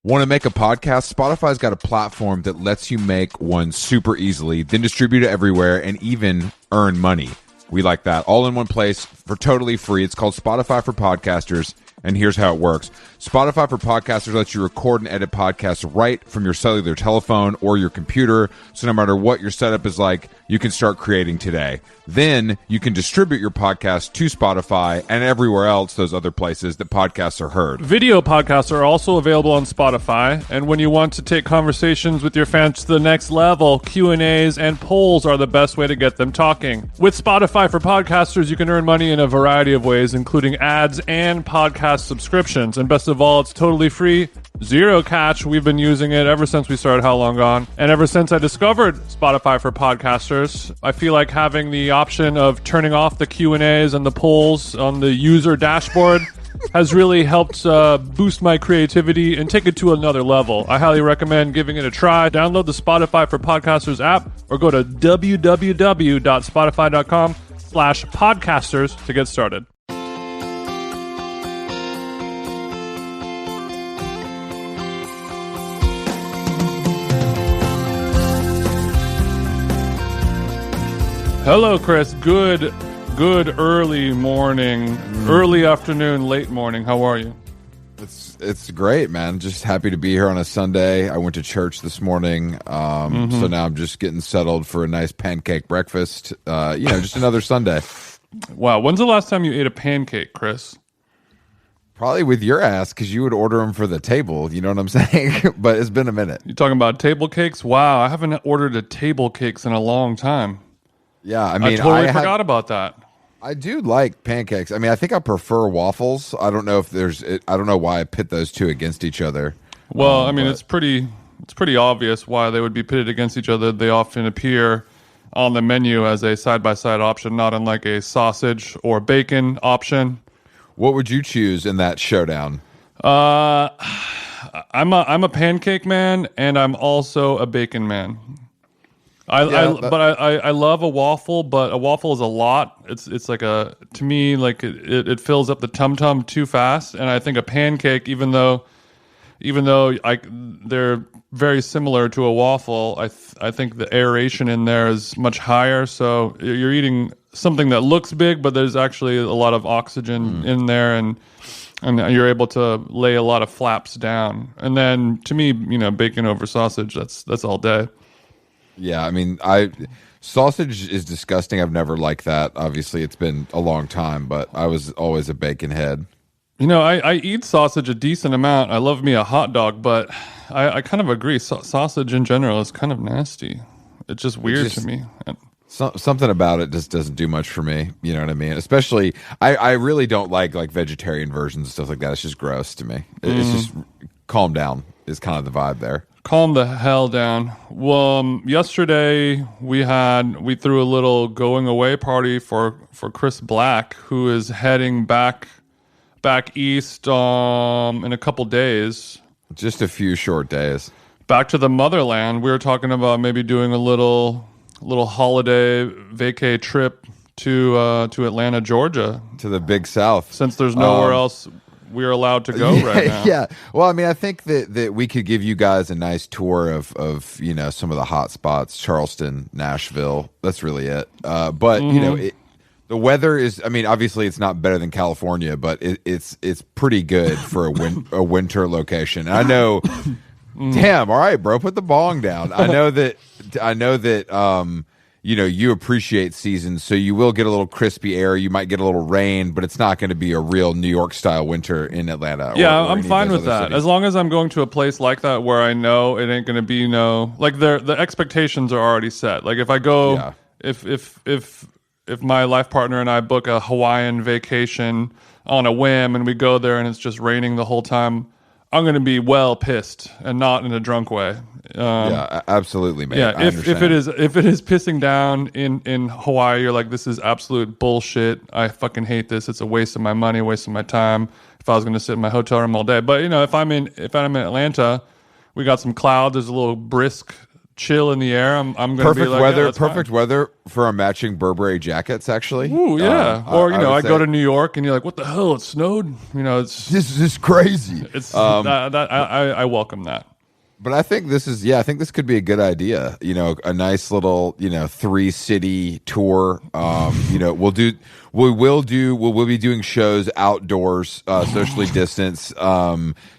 Want to make a podcast? Spotify's got a platform that lets you make one super easily, then distribute it everywhere, and even earn money. We like that. All in one place for totally free. It's called Spotify for Podcasters, and here's how it works. Spotify for Podcasters lets you record and edit podcasts right from your cellular telephone or your computer, so no matter what your setup is like, you can start creating today. Then you can distribute your podcast to Spotify and everywhere else, those other places that podcasts are heard. Video podcasts are also available on Spotify, and when you want to take conversations with your fans to the next level, Q&As and polls are the best way to get them talking. With Spotify for Podcasters, you can earn money in a variety of ways, including ads and podcast subscriptions. And best of all, it's totally free, zero catch. We've been using it ever since we started How Long Gone. And ever since I discovered Spotify for Podcasters, I feel like having the option of turning off the Q&As and the polls on the user dashboard has really helped boost my creativity and take it to another level. I highly recommend giving it a try. Download the Spotify for Podcasters app or go to www.spotify.com/podcasters to get started. Hello, Chris. Good early morning, early afternoon, late morning. How are you? It's great, man. Just happy to be here on a Sunday. I went to church this morning, so now I'm just getting settled for a nice pancake breakfast. Just another Sunday. Wow. When's the last time you ate a pancake, Chris? Probably with your ass, because you would order them for the table. You know what I'm saying? But it's been a minute. You talking about table cakes? Wow, I haven't ordered a table cakes in a long time. Yeah, I mean, I forgot about that. I do like pancakes. I mean, I think I prefer waffles. I don't know if I don't know why I pit those two against each other. Well, it's pretty obvious why they would be pitted against each other. They often appear on the menu as a side-by-side option, not unlike a sausage or bacon option. What would you choose in that showdown? I'm a pancake man, and I'm also a bacon man. I love a waffle, but a waffle is a lot. It's like to me, like it fills up the tum-tum too fast. And I think a pancake, even though they're very similar to a waffle, I think the aeration in there is much higher. So you're eating something that looks big, but there's actually a lot of oxygen in there, and you're able to lay a lot of flaps down. And then to me, bacon over sausage, that's all day. Yeah, I mean, sausage is disgusting. I've never liked that. Obviously, it's been a long time, but I was always a bacon head. I eat sausage a decent amount. I love me a hot dog, but I kind of agree. Sausage in general is kind of nasty. It's just weird to me. Something about it just doesn't do much for me. You know what I mean? Especially, I really don't like vegetarian versions and stuff like that. It's just gross to me. It's just calm down is kind of the vibe there. Calm the hell down. Well, yesterday we threw a little going away party for Chris Black, who is heading back east in a couple days. Just a few short days. Back to the motherland. We were talking about maybe doing a little holiday vacay trip to Atlanta, Georgia, to the Big South. Since there's nowhere else we're allowed to go right now. Yeah. Well, I mean, I think that we could give you guys a nice tour of some of the hot spots, Charleston, Nashville. That's really it. But the weather is, I mean, obviously it's not better than California, but it's pretty good for a winter location. And I know, damn, all right, bro, put the bong down. I know that you appreciate seasons, so you will get a little crispy air. You might get a little rain, but it's not going to be a real New York style winter in Atlanta. Yeah, I'm fine with that. Cities. As long as I'm going to a place like that where I know it ain't going to be the expectations are already set. Like if I go, if my life partner and I book a Hawaiian vacation on a whim and we go there and it's just raining the whole time, I'm going to be well pissed and not in a drunk way. Yeah, absolutely, man. Yeah, if it is pissing down in Hawaii, you're like, this is absolute bullshit. I fucking hate this. It's a waste of my money, a waste of my time. If I was going to sit in my hotel room all day, but if I'm in Atlanta, we got some cloud. There's a little brisk chill in the air, I'm going to be Perfect like, weather. yeah, that's Perfect fine. weather for our matching Burberry jackets. Actually. Ooh, yeah. Or I would I go say- to New York and you're like, what the hell? It snowed. It's This is crazy. I welcome that. But I think this is, I think this could be a good idea. A nice little, 3-city tour. We'll be doing shows outdoors, socially distanced.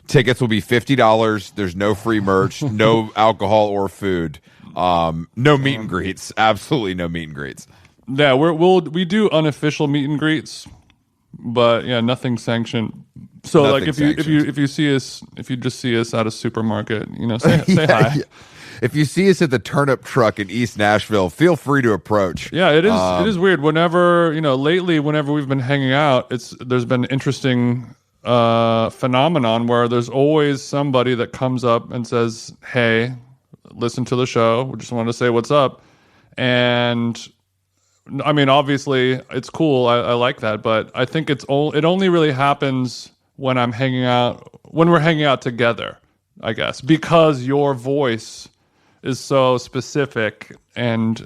Tickets will be $50. There's no free merch, no alcohol or food. No meet and greets. Absolutely no meet and greets. Yeah, we do unofficial meet and greets, but yeah, nothing sanctioned. So Nothing like if you see us, if you just see us at a supermarket, say hi. Yeah. If you see us at the turnip truck in East Nashville, feel free to approach. Yeah, it is weird. Whenever lately, whenever we've been hanging out, there's been an interesting phenomenon where there's always somebody that comes up and says, "Hey, listen to the show. We just wanted to say what's up." And I mean, obviously, it's cool. I like that, but I think it only really happens when we're hanging out together, I guess, because your voice is so specific and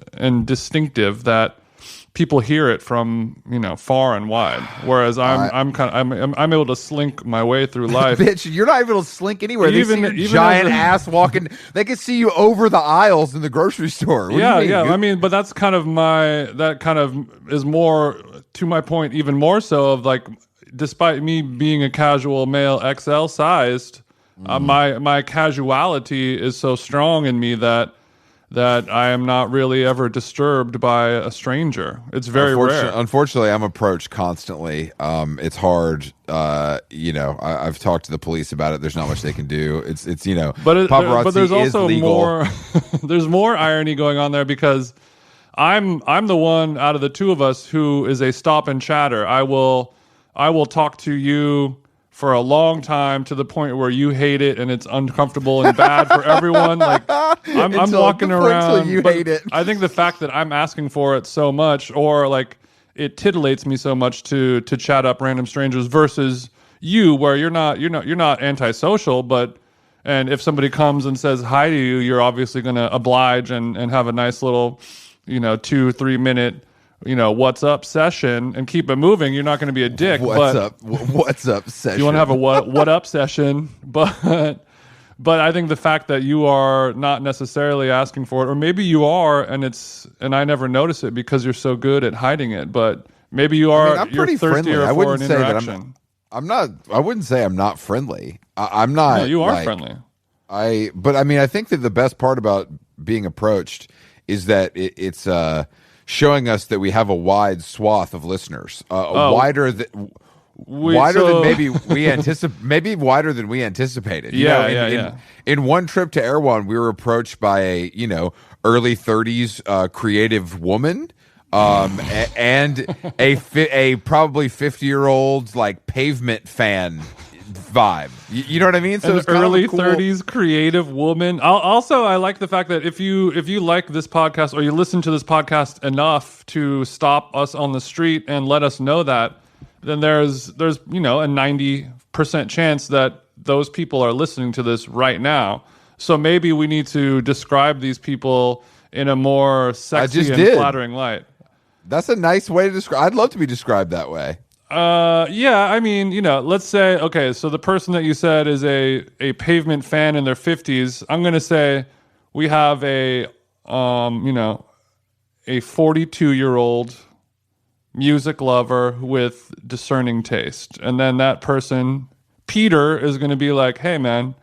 distinctive that people hear it from far and wide. Whereas I'm able to slink my way through life. Bitch, you're not able to slink anywhere. They see your giant ass walking. They can see you over the aisles in the grocery store. What do you mean? I mean, but that's kind of is more to my point, even more so of like, despite me being a casual male XL sized, my casuality is so strong in me that I am not really ever disturbed by a stranger. It's very rare. Unfortunately, I'm approached constantly. It's hard. I've talked to the police about it. There's not much they can do. It's paparazzi but there's also is legal. more. There's more irony going on there because I'm the one out of the two of us who is a stop and chatter. I will talk to you for a long time to the point where you hate it and it's uncomfortable and bad for everyone. Like I'm walking around. You hate it. I think the fact that I'm asking for it so much, or like it titillates me so much to chat up random strangers versus you, where you're not antisocial, and if somebody comes and says hi to you, you're obviously going to oblige and have a nice little 2-3 minute what's up session and keep it moving. You're not going to be a dick. What's up session? You want to have a what up session, but I think the fact that you are not necessarily asking for it, or maybe you are, and I never notice it because you're so good at hiding it. But maybe you are. I'm pretty friendly. I wouldn't say that I'm not. I wouldn't say I'm not friendly. I'm not. No, you are friendly. But I mean, I think that the best part about being approached is that it's showing us that we have a wide swath of listeners, wider than maybe wider than we anticipated. In one trip to Erewhon, we were approached by a early 30s creative woman, and a probably 50-year-old like Pavement fan vibe. You know what I mean? So it's early 30s creative woman. I like the fact that if you like this podcast or you listen to this podcast enough to stop us on the street and let us know that, then there's a 90% chance that those people are listening to this right now. So maybe we need to describe these people in a more sexy and flattering light. That's a nice way to describe. I'd love to be described that way. I mean, let's say, okay, so the person that you said is a Pavement fan in their 50s. I'm going to say we have a 42-year-old music lover with discerning taste. And then that person, Peter, is going to be like, hey, man,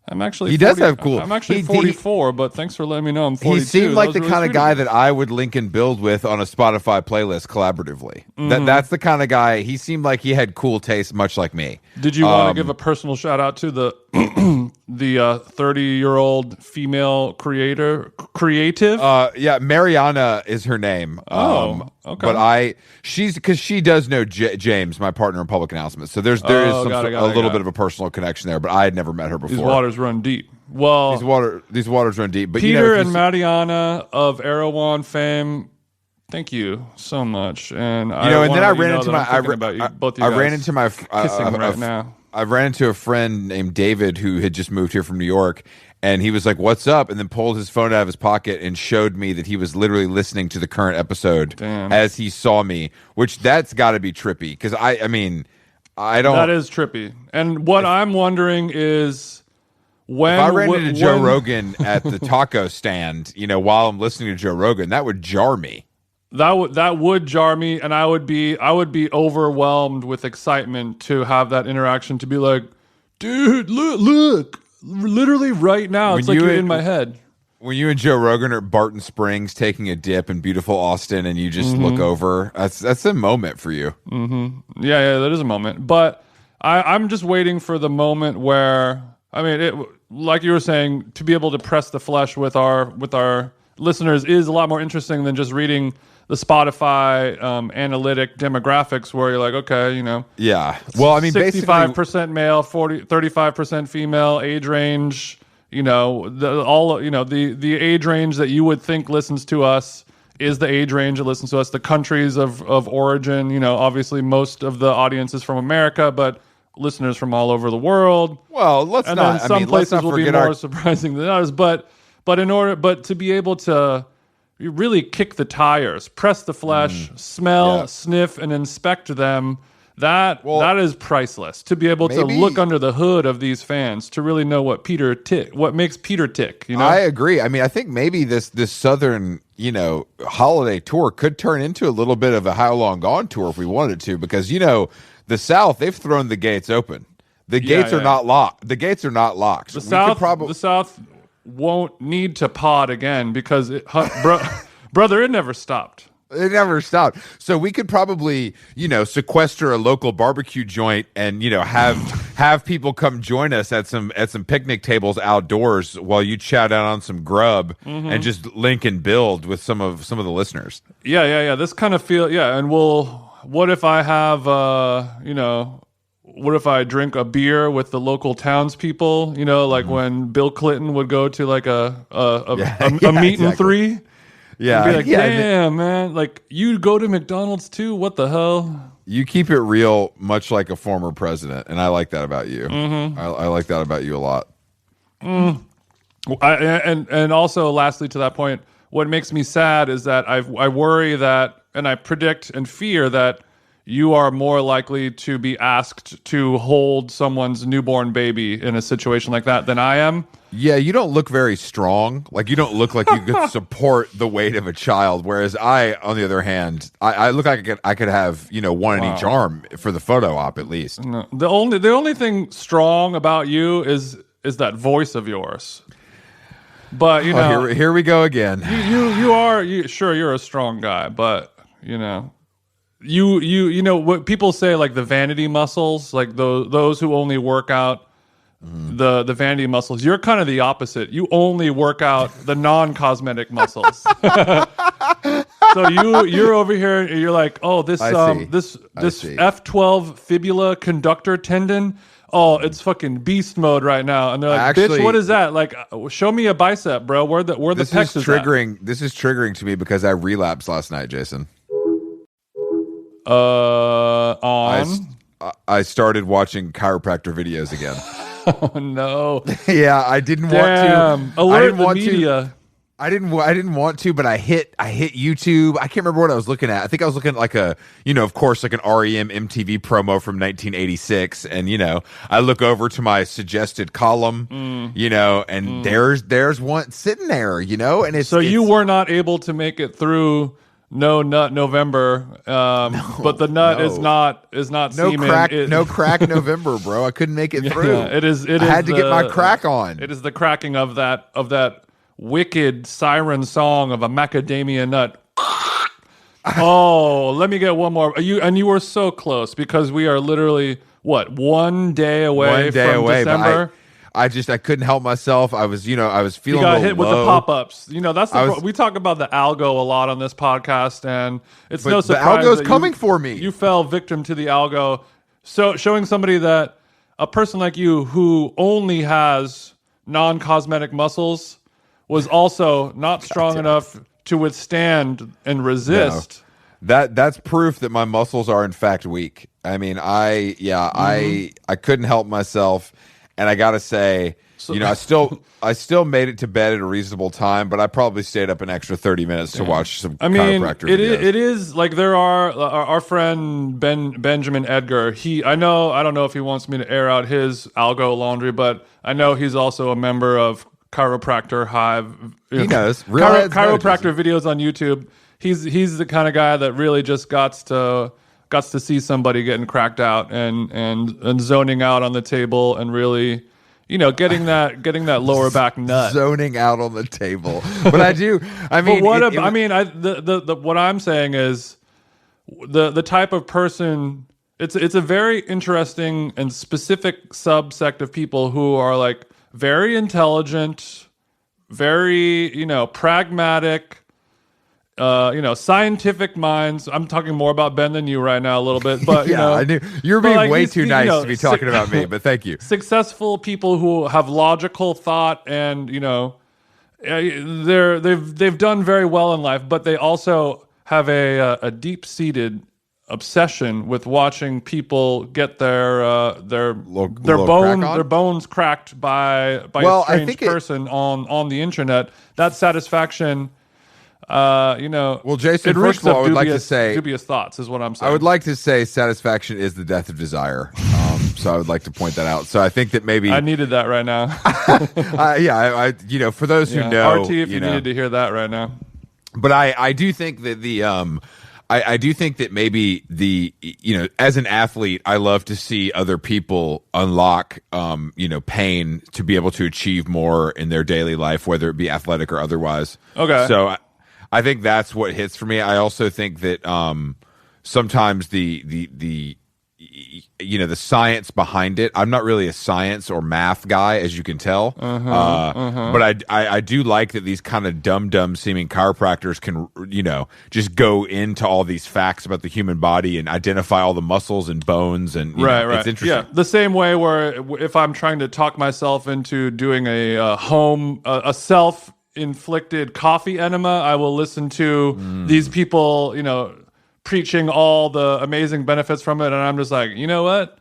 I'm actually he does have cool. I'm actually 44, but thanks for letting me know I'm 42. He seemed like the kind of guy that I would link and build with on a Spotify playlist collaboratively. That's the kind of guy. He seemed like he had cool taste, much like me. Did you want to give a personal shout out to the 30-year-old female creative? Yeah, Mariana is her name. Okay. But because she does know James, my partner in Public Announcements. So there is a little bit of a personal connection there. But I had never met her before. These waters run deep. Well, these waters run deep. But Peter and Mariana of Erewhon fame Thank you so much. And and then I ran into my I ran into my kissing right now. I ran into a friend named David who had just moved here from New York, and he was like, "What's up?" and then pulled his phone out of his pocket and showed me that he was literally listening to the current episode as he saw me, which that's got to be trippy because I mean, I don't. That is trippy. And what I'm wondering is when if I ran into Joe Rogan at the taco stand, while I'm listening to Joe Rogan, that would jar me. That would jar me, and I would be overwhelmed with excitement to have that interaction, to be like, dude, look, literally right now, it's like you're in my head. When you and Joe Rogan are at Barton Springs taking a dip in beautiful Austin, and you just look over, that's a moment for you. Mm-hmm. Yeah, that is a moment. But I'm just waiting for the moment where, I mean, like you were saying, to be able to press the flesh with our listeners is a lot more interesting than just reading the Spotify analytic demographics, where you're like, okay, yeah. Well, I mean, 65% male, 35% female, age range, the age range that you would think listens to us is the age range that listens to us. The countries of origin, obviously most of the audience is from America, but listeners from all over the world. Well, some places will be more surprising than others, but to be able to really kick the tires, press the flesh, smell, sniff, and inspect them, that is priceless. To be able to look under the hood of these fans, to really know what makes Peter tick. I agree. I mean, I think maybe this southern holiday tour could turn into a little bit of a How Long Gone tour if we wanted to, because the South, they've thrown the gates open. The gates are not locked. The gates are not locked. The South won't need to pod again because brother, it never stopped. It never stopped. So we could probably, sequester a local barbecue joint and, have people come join us at some picnic tables outdoors while you chow down on some grub and just link and build with some of the listeners. Yeah. This kind of and what if I have what if I drink a beer with the local townspeople? When Bill Clinton would go to like a meet and three. Yeah, and be like, damn, man! Like, you go to McDonald's too? What the hell? You keep it real, much like a former president, and I like that about you. I like that about you a lot. And also, lastly, to that point, what makes me sad is that I worry that, and I predict and fear that you are more likely to be asked to hold someone's newborn baby in a situation like that than I am. Yeah, you don't look very strong. Like, you don't look like you could support the weight of a child. Whereas I, on the other hand, I look like I could have, one in each arm for the photo op at least. No, the only thing strong about you is that voice of yours. But here we go again. You're a strong guy, but you know what people say, like the vanity muscles, like those who only work out the vanity muscles. You're kind of the opposite. You only work out the non-cosmetic muscles. So you're over here and you're like, oh, this F12 fibula conductor tendon, oh, it's fucking beast mode right now. And they're like, bitch, what is that? Like, show me a bicep, bro. Where the pecs is triggering. This is triggering to me because I relapsed last night, Jason. I started watching chiropractor videos again. Oh no! Yeah, I didn't want to. Alert the media. I didn't want to, but I hit YouTube. I can't remember what I was looking at. I think I was looking at like of course, like an REM MTV promo from 1986, and I look over to my suggested column, and there's one sitting there, and it's you were not able to make it through. No nut November, but the nut is not semen. No crack November, bro. I couldn't make it through. Yeah, I had to get my crack on. It is the cracking of that wicked siren song of a macadamia nut. Oh, let me get one more. You were so close because we are literally one day away from December. I couldn't help myself. I was feeling. You got hit with the pop-ups. That's we talk about the algo a lot on this podcast, and it's no surprise the algo's coming for me. You fell victim to the algo. So showing somebody that a person like you who only has non-cosmetic muscles was also not strong enough to withstand and resist. That's proof that my muscles are in fact weak. I mean, I couldn't help myself, and I gotta say, I still made it to bed at a reasonable time, but I probably stayed up an extra 30 minutes to watch some chiropractor videos. It is like there are our friend Benjamin Edgar. I don't know if he wants me to air out his algo laundry, but I know he's also a member of Chiropractor Hive. He knows chiropractor videos on YouTube. He's the kind of guy that really just got to see somebody getting cracked out and zoning out on the table and really, getting that lower back nut. Zoning out on the table. But I do. I mean, what I'm saying is the type of person. It's a very interesting and specific subsect of people who are like very intelligent, very pragmatic. Scientific minds. I'm talking more about Ben than you right now a little bit, but I knew you're being way too nice to be talking about me. But thank you. Successful people who have logical thought, and they've done very well in life, but they also have a deep-seated obsession with watching people get their bones cracked by a strange person on the internet. That satisfaction. Well, Jason, first of all, I would like to say dubious thoughts is what I'm saying. I would like to say satisfaction is the death of desire. So I would like to point that out. So I think that maybe I needed that right now. For those who know, RT, if you needed to hear that right now. But I do think that I do think that maybe as an athlete, I love to see other people unlock, pain to be able to achieve more in their daily life, whether it be athletic or otherwise. Okay. So I think that's what hits for me. I also think that sometimes the science behind it. I'm not really a science or math guy, as you can tell. But I do like that these kind of dumb seeming chiropractors can, just go into all these facts about the human body and identify all the muscles and bones and right. It's interesting. Yeah, the same way where if I'm trying to talk myself into doing a self-inflicted coffee enema, I will listen to these people, preaching all the amazing benefits from it, and I'm just like, you know what?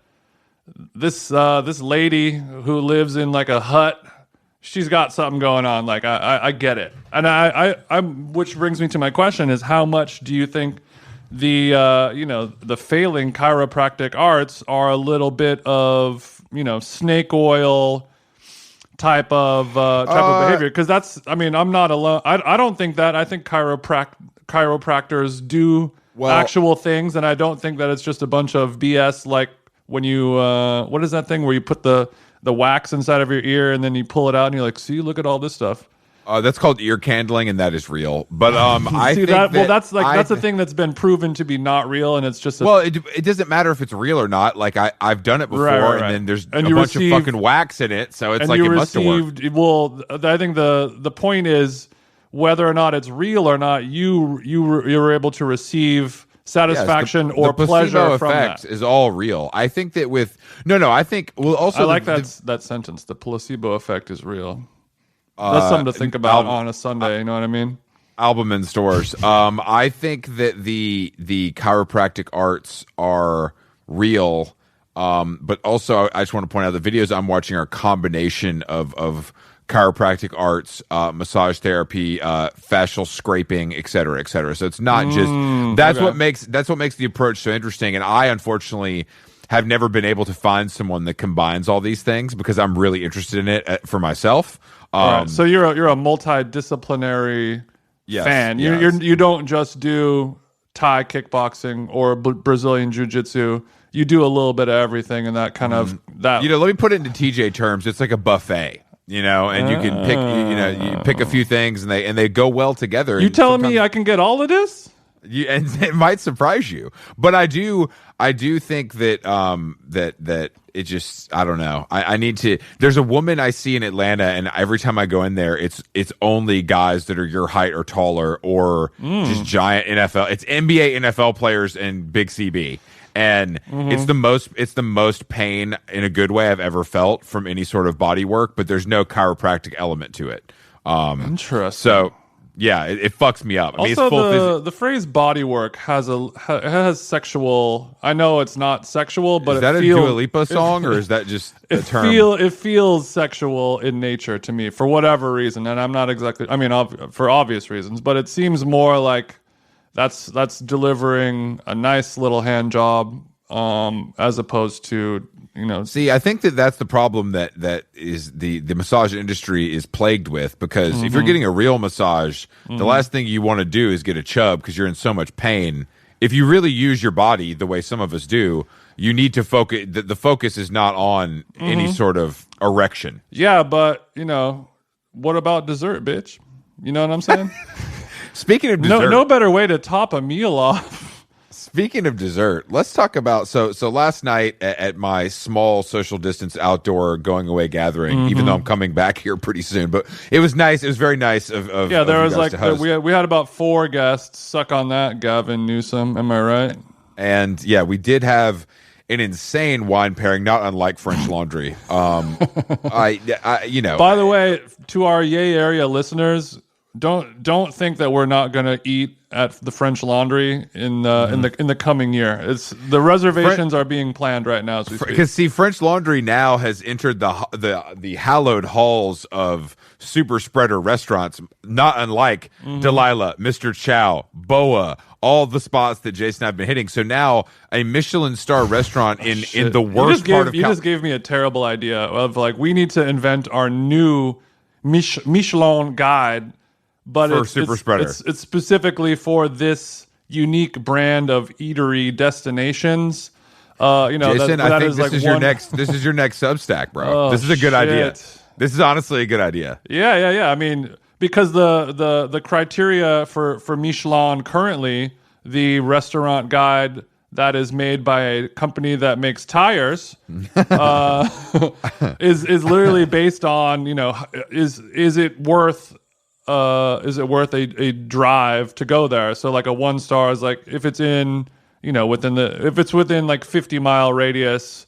This lady who lives in like a hut, she's got something going on. Like I get it, and I which brings me to my question: is how much do you think the failing chiropractic arts are a little bit of snake oil type of behavior? Because I'm not alone. I don't think that. I think chiropractors do actual things, and I don't think that it's just a bunch of BS. Like when you what is that thing where you put the wax inside of your ear and then you pull it out and you're like, see, look at all this stuff. That's called ear candling, and that is real. But I think that's a thing that's been proven to be not real, and it's just it doesn't matter if it's real or not. Like I've done it before, right. and then there's a bunch of fucking wax in it, so it's like it must have worked. Well, I think the point is whether or not it's real or not, you're able to receive satisfaction or pleasure from that. The placebo effect is all real. I think that I think also I like that sentence. The placebo effect is real. That's something to think about on a Sunday. You know what I mean? Album in stores. I think that the chiropractic arts are real, but also I just want to point out the videos I'm watching are a combination of chiropractic arts, massage therapy, fascial scraping, et cetera, et cetera. So it's not just that's what makes the approach so interesting. And I unfortunately have never been able to find someone that combines all these things because I'm really interested in it for myself. Right. So you're a multidisciplinary fan. You don't just do Thai kickboxing or Brazilian jiu-jitsu. You do a little bit of everything, and that kind of that. Let me put it into TJ terms. It's like a buffet. And you can pick, you pick a few things, and they go well together. You telling me I can get all of this? And it might surprise you, but I do think that that it just, I don't know. I need to. There's a woman I see in Atlanta, and every time I go in there, it's only guys that are your height or taller, or just giant NFL. It's NBA, NFL players, and big CB. And it's the most pain in a good way I've ever felt from any sort of body work, but there's no chiropractic element to it. Interesting. So yeah, it fucks me up. I mean, Also, it's full the phrase bodywork has sexual. I know it's not sexual, but is that it a feels, Dua Lipa song, or is that just a term? it feels sexual in nature to me for whatever reason, and I'm not exactly. I mean, for obvious reasons, but it seems more like that's delivering a nice little hand job, as opposed to. See, I think that's the problem that is the massage industry is plagued with, because if you're getting a real massage, the last thing you want to do is get a chub because you're in so much pain. If you really use your body the way some of us do, you need to focus. The focus is not on any sort of erection. Yeah, but what about dessert, bitch? You know what I'm saying? Speaking of dessert, no better way to top a meal off. Speaking of dessert, let's talk about so last night at my small social distance outdoor going away gathering, even though I'm coming back here pretty soon, but it was nice. It was very nice of there of was you guys to host. we had about 4 guests. Suck on that, Gavin Newsom. Am I right? And yeah, we did have an insane wine pairing, not unlike French Laundry. By the way, to our Yay area listeners, don't think that we're not going to eat at the French Laundry in the coming year. It's the reservations are being planned right now as we speak. Because see, French Laundry now has entered the hallowed halls of super spreader restaurants, not unlike Delilah, Mr. Chow, Boa, all the spots that Jason and I have been hitting. So now a Michelin star restaurant in the worst part of you just gave me a terrible idea of we need to invent our new Michelin guide. But for super spreader. It's specifically for this unique brand of eatery destinations. Jason, I think this is your next Substack, bro. This is a good idea. This is honestly a good idea. Yeah. I mean, because the criteria for Michelin currently, the restaurant guide that is made by a company that makes tires, is literally based on is it worth a drive to go there? So a 1 star is if it's in if it's within 50-mile radius,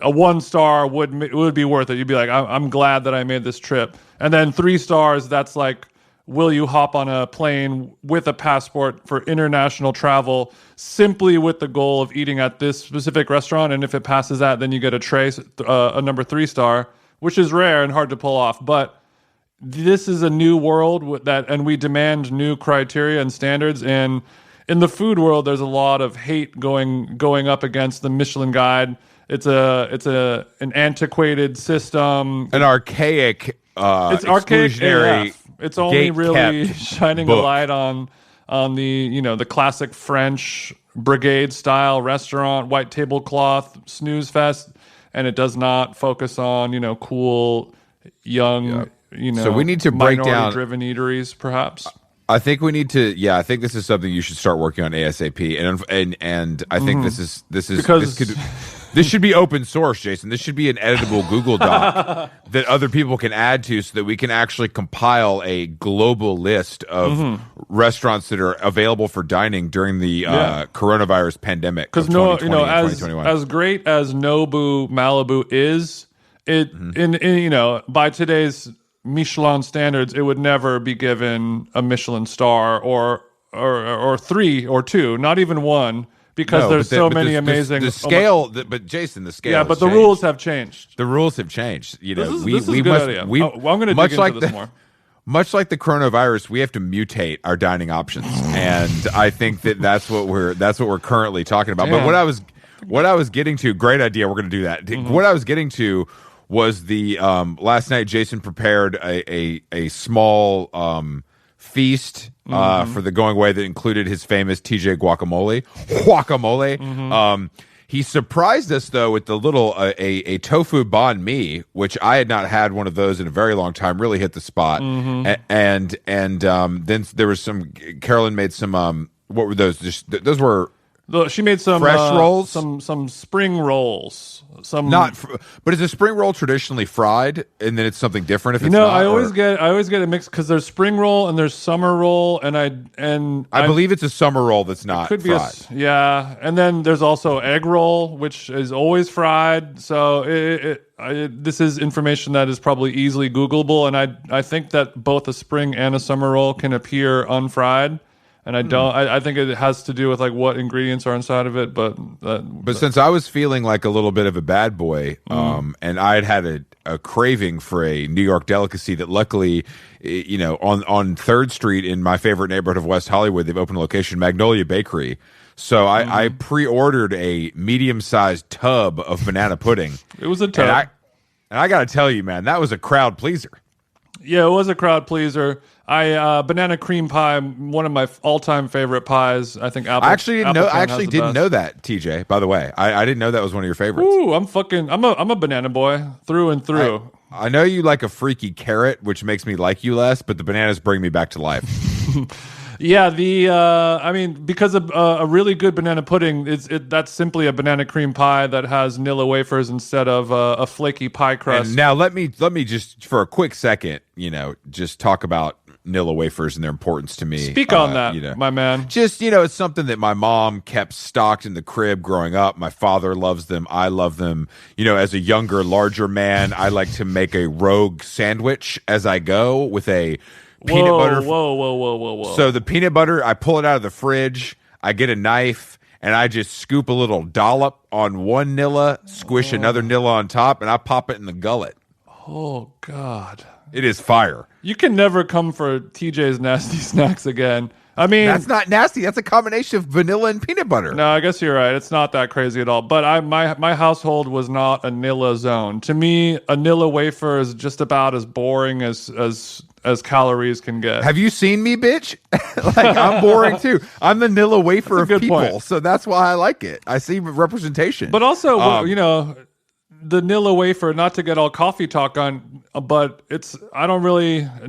a 1 star would be worth it. You'd be like, I'm glad that I made this trip. And then 3 stars, that's will you hop on a plane with a passport for international travel simply with the goal of eating at this specific restaurant? And if it passes that, then you get a number 3 star, which is rare and hard to pull off. But this is a new world and we demand new criteria and standards. And in the food world, there's a lot of hate going up against the Michelin Guide. It's an antiquated system, an archaic, it's archaic exclusionary. It's only really shining a book. light on the the classic French brigade style restaurant, white tablecloth, snooze fest, and it does not focus on cool young. Yep. So we need to break down driven eateries, perhaps. I think we need to. Yeah, I think this is something you should start working on ASAP. And I think this should be open source, Jason. This should be an editable Google Doc that other people can add to, so that we can actually compile a global list of restaurants that are available for dining during the coronavirus pandemic. Because as great as Nobu Malibu is, in by today's Michelin standards, it would never be given a Michelin star or 3 or 2, not even 1, because there's so many amazing. The scale, but Jason, the scale. Yeah, but the rules have changed. The rules have changed. This is a good idea. I'm going to dig into this more. Much like the coronavirus, we have to mutate our dining options, and I think that's what we're currently talking about. Damn. But what I was getting to, great idea. We're going to do that. What I was getting to was the last night Jason prepared a small feast for the going away that included his famous TJ guacamole. He surprised us though with the little a tofu banh mi, which I had not had one of those in a very long time. Really hit the spot. And then there was some. Carolyn made some. What were those? Those were She made some fresh rolls, some spring rolls. But is a spring roll traditionally fried, and then it's something different if it's not? I always get it mixed because there's spring roll and there's summer roll, and I believe it's a summer roll that's not could fried. And then there's also egg roll, which is always fried. So this is information that is probably easily Googleable, and I think that both a spring and a summer roll can appear unfried. And I think it has to do with like what ingredients are inside of it. But since I was feeling like a little bit of a bad boy, and I'd had a craving for a New York delicacy that luckily, on 3rd Street in my favorite neighborhood of West Hollywood, they've opened a location, Magnolia Bakery. So I pre-ordered a medium-sized tub of banana pudding. It was a tub. And I got to tell you, man, that was a crowd pleaser. Yeah, it was a crowd pleaser. Banana cream pie, one of my all-time favorite pies. I think apple. I actually didn't know that, TJ. By the way, I didn't know that was one of your favorites. Ooh, I'm a banana boy through and through. I know you like a freaky carrot, which makes me like you less, but the bananas bring me back to life. Yeah, because of a really good banana pudding, that's simply a banana cream pie that has Nilla wafers instead of a flaky pie crust. And now let me just for a quick second, just talk about Nilla wafers and their importance to me. Speak on that, my man. Just, it's something that my mom kept stocked in the crib growing up. My father loves them. I love them. As a younger, larger man, I like to make a rogue sandwich as I go with a peanut butter. Whoa. So the peanut butter, I pull it out of the fridge. I get a knife and I just scoop a little dollop on one Nilla, squish another Nilla on top, and I pop it in the gullet. Oh, God. It is fire. You can never come for TJ's nasty snacks again. I mean, that's not nasty. That's a combination of vanilla and peanut butter. No, I guess you're right. It's not that crazy at all. But my household was not a Nilla zone. To me, a Nilla wafer is just about as boring as calories can get. Have you seen me, bitch? I'm boring too. I'm the Nilla wafer of people, point. So that's why I like it. I see representation. But also, the Nilla wafer, not to get all coffee talk on, but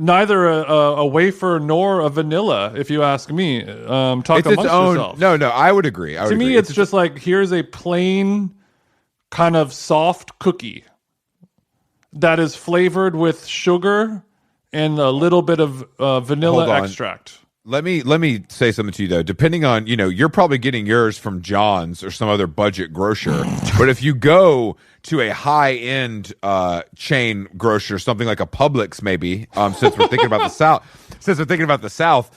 neither a wafer nor a vanilla, if you ask me. Talk amongst yourself. No, I would agree. To me, it's just like, here's a plain kind of soft cookie that is flavored with sugar and a little bit of vanilla extract. Let me say something to you though. Depending on, you're probably getting yours from John's or some other budget grocer. But if you go to a high-end chain grocer, something like a Publix maybe, since we're thinking about the South,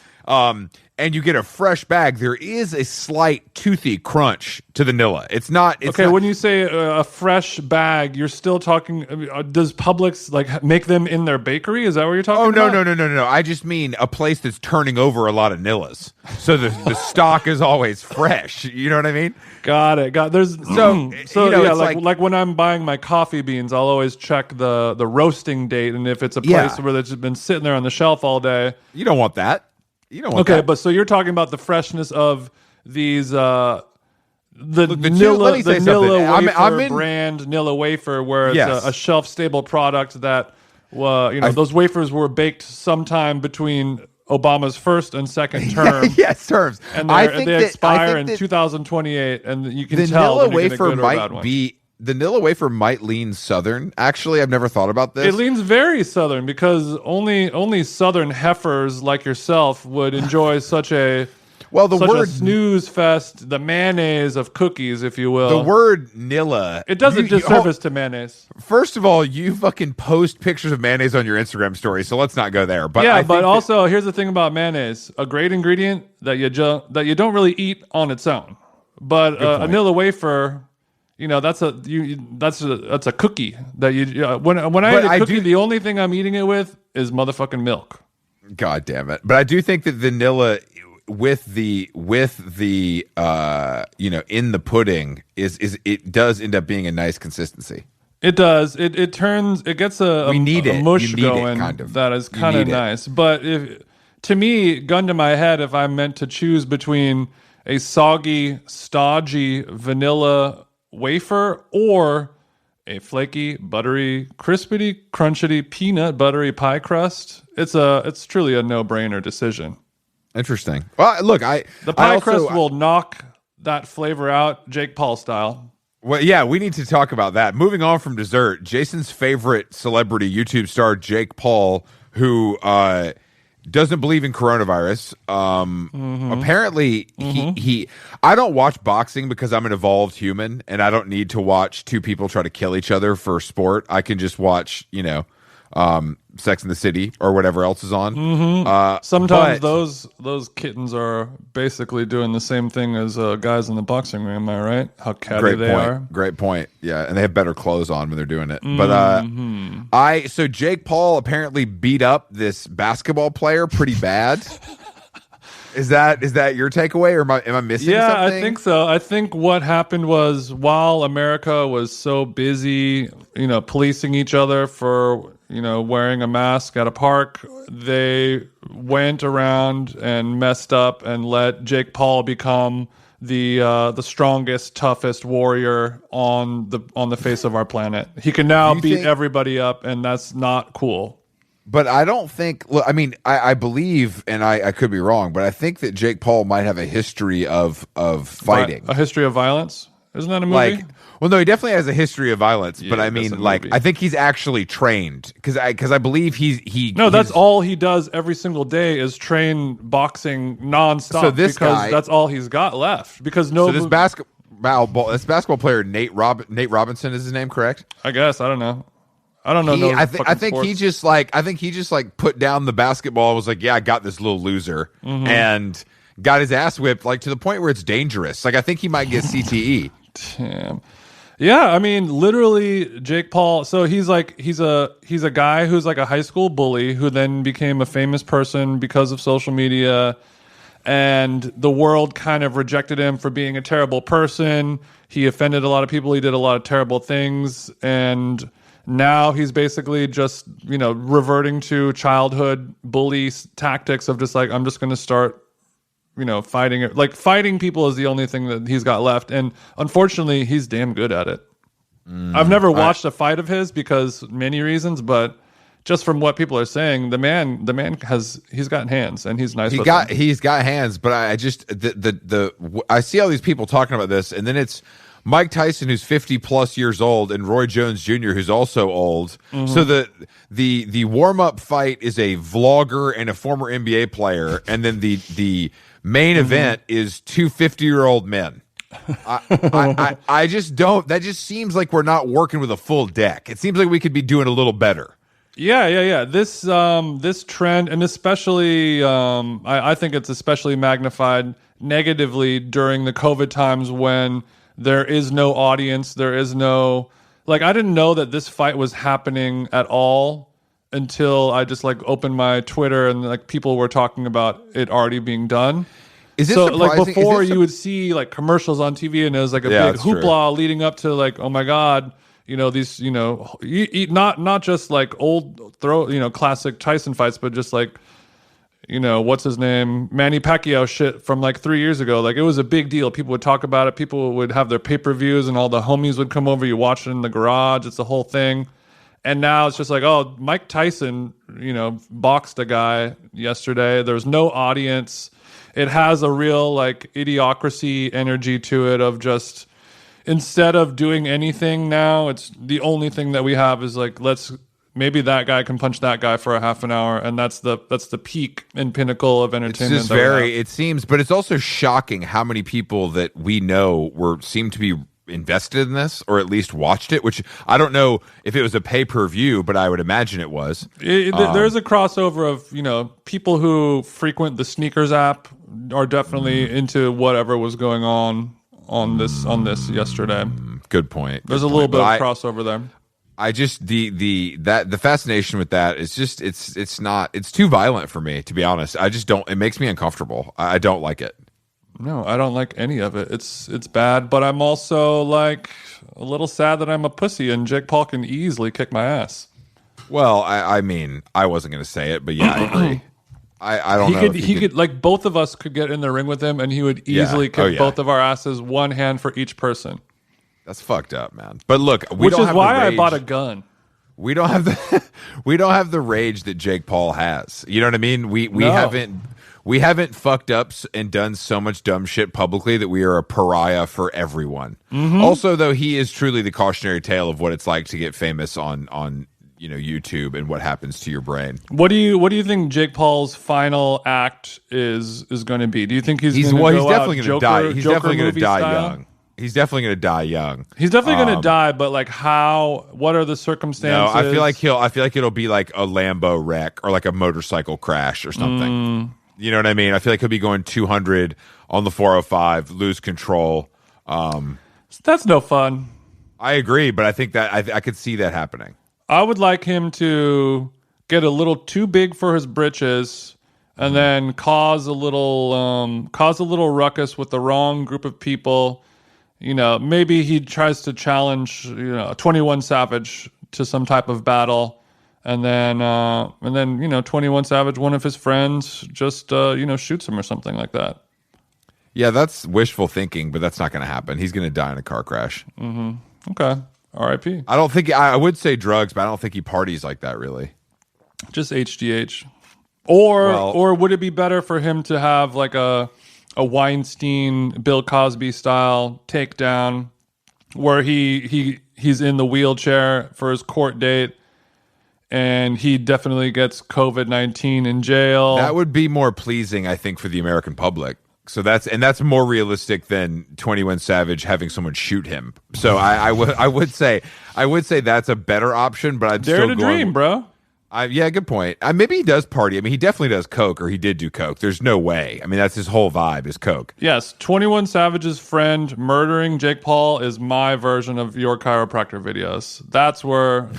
and you get a fresh bag, there is a slight toothy crunch to the Nilla. It's not. When you say a fresh bag, you're still talking. Does Publix make them in their bakery? Is that what you're talking about? Oh, no. I just mean a place that's turning over a lot of Nillas, so the stock is always fresh. You know what I mean? Got it. There's like when I'm buying my coffee beans, I'll always check the roasting date, and if it's a place where it's been sitting there on the shelf all day, you don't want that. You don't want that. But so you're talking about the freshness of these Nilla wafer brand Nilla wafer, where it's a shelf stable product that those wafers were baked sometime between Obama's first and second term. Yes, terms. And they expire in 2028, and you can tell when you get a good or bad one. The Nilla wafer might lean Southern. Actually, I've never thought about this. It leans very Southern because only Southern heifers like yourself would enjoy such a snooze fest, the mayonnaise of cookies, if you will. The word Nilla. It does a disservice to mayonnaise. First of all, you fucking post pictures of mayonnaise on your Instagram story, so let's not go there. But here's the thing about mayonnaise: a great ingredient that you don't really eat on its own, but a Nilla wafer. That's a cookie that you. When I eat a cookie, the only thing I'm eating it with is motherfucking milk. God damn it! But I do think that vanilla with the in the pudding is it does end up being a nice consistency. It does. It gets a mush going that is kind of nice. But to me, gun to my head, if I'm meant to choose between a soggy, stodgy vanilla wafer or a flaky, buttery, crispity, crunchity, peanut buttery pie crust, it's truly a no-brainer decision. Interesting. Well, look, the pie crust will knock that flavor out Jake Paul style. Well, yeah, we need to talk about that. Moving on from dessert, Jason's favorite celebrity, YouTube star Jake Paul, who doesn't believe in coronavirus. Apparently, he. I don't watch boxing because I'm an evolved human, and I don't need to watch two people try to kill each other for sport. I can just watch, Sex in the City or whatever else is on. Sometimes those kittens are basically doing the same thing as guys in the boxing ring. Am I right? How catty they are. Great point. Yeah, and they have better clothes on when they're doing it. But so Jake Paul apparently beat up this basketball player pretty bad. Is that your takeaway, or am I missing something? Yeah, I think so. I think what happened was, while America was so busy, policing each other for wearing a mask at a park, they went around and messed up and let Jake Paul become the strongest, toughest warrior on the face of our planet. He can now beat everybody up, and that's not cool. But I don't think. Look, I mean, I believe, and I could be wrong, but I think that Jake Paul might have a history of fighting, a history of violence. Isn't that a movie? Well, no, he definitely has a history of violence. Yeah, but I mean, I think he's actually trained because I believe he. No, that's all he does every single day is train boxing nonstop. So this guy, that's all he's got left. Because this basketball player Nate Robinson is his name, correct? I guess I don't know. I don't know. I think he just put down the basketball and was like, yeah, I got this little loser, and got his ass whipped to the point where it's dangerous. I think he might get CTE. Damn. Yeah, I mean, literally, Jake Paul. So he's a guy who's like a high school bully who then became a famous person because of social media, and the world kind of rejected him for being a terrible person. He offended a lot of people. He did a lot of terrible things, and now he's basically just, reverting to childhood bully tactics of just I'm just going to start, fighting it. Fighting people is the only thing that he's got left. And unfortunately, he's damn good at it. I've never watched a fight of his because many reasons, but just from what people are saying, the man he's got hands and he's nice. He's got hands, but I just, I see all these people talking about this, and then it's Mike Tyson, who's 50 plus years old, and Roy Jones Jr., who's also old. So the warm up fight is a vlogger and a former NBA player, and then the main event is two 50-year-old men. I just don't. That just seems like we're not working with a full deck. It seems like we could be doing a little better. Yeah. This trend, and especially, I think it's especially magnified negatively during the COVID times when there is no audience. There is no, I didn't know that this fight was happening at all until I just opened my Twitter and people were talking about it already being done. Is it surprising? Before you would see commercials on TV and it was a big hoopla leading up to oh my God, these, not just old classic Tyson fights, but just what's his name? Manny Pacquiao shit from 3 years ago. It was a big deal. People would talk about it. People would have their pay-per-views and all the homies would come over. You watch it in the garage. It's the whole thing. And now it's just oh, Mike Tyson, boxed a guy yesterday. There's no audience. It has a real idiocracy energy to it of just, instead of doing anything now, it's the only thing that we have is maybe that guy can punch that guy for a half an hour, and that's the peak and pinnacle of entertainment. It's just it seems, but it's also shocking how many people that we know seem to be invested in this, or at least watched it, which I don't know if it was a pay-per-view, but I would imagine it was. There's a crossover of, people who frequent the sneakers app are definitely into whatever was going on this yesterday. Good point. There's a little bit of crossover there. I just the fascination with that is just it's too violent for me, to be honest. I just don't. It makes me uncomfortable. I don't like it. No, I don't like any of it. It's bad, but I'm also a little sad that I'm a pussy and Jake Paul can easily kick my ass. Well, I mean, I wasn't going to say it, but yeah, I agree. I don't know. He could both of us could get in the ring with him and he would easily kick both of our asses, one hand for each person. That's fucked up, man. But look, which is why I bought a gun. We don't have the rage that Jake Paul has. You know what I mean? We We haven't fucked up and done so much dumb shit publicly that we are a pariah for everyone. Also, though, he is truly the cautionary tale of what it's like to get famous on YouTube and what happens to your brain. What do you think Jake Paul's final act is going to be? Do you think he's definitely going to die. He's Joker definitely going to die style? young. He's definitely going to die young. He's definitely going to die, but like how? What are the circumstances? No, I feel like it'll be like a Lambo wreck or like a motorcycle crash or something. You know what I mean? I feel like he'll be going 200 on the 405, lose control. That's no fun. I agree, but I think that I could see that happening. I would like him to get a little too big for his britches and then cause a little ruckus with the wrong group of people. Maybe he tries to challenge 21 Savage to some type of battle, and then 21 Savage, one of his friends, just shoots him or something like that. Yeah, that's wishful thinking, but that's not going to happen. He's going to die in a car crash. Okay, R.I.P. I don't think I would say drugs, but I don't think he parties like that really. Just HGH, or would it be better for him to have like a Weinstein, Bill Cosby style takedown where he's in the wheelchair for his court date and he definitely gets COVID-19 in jail? That would be more pleasing, I think, for the American public. So that's more realistic than 21 Savage having someone shoot him. So I would say that's a better option, but I'd dare still to dream, bro. Yeah, good point. Maybe he does party. I mean, he definitely does coke, or he did do coke. There's no way. I mean, that's his whole vibe is coke. Yes, 21 Savage's friend murdering Jake Paul is my version of your chiropractor videos. That's where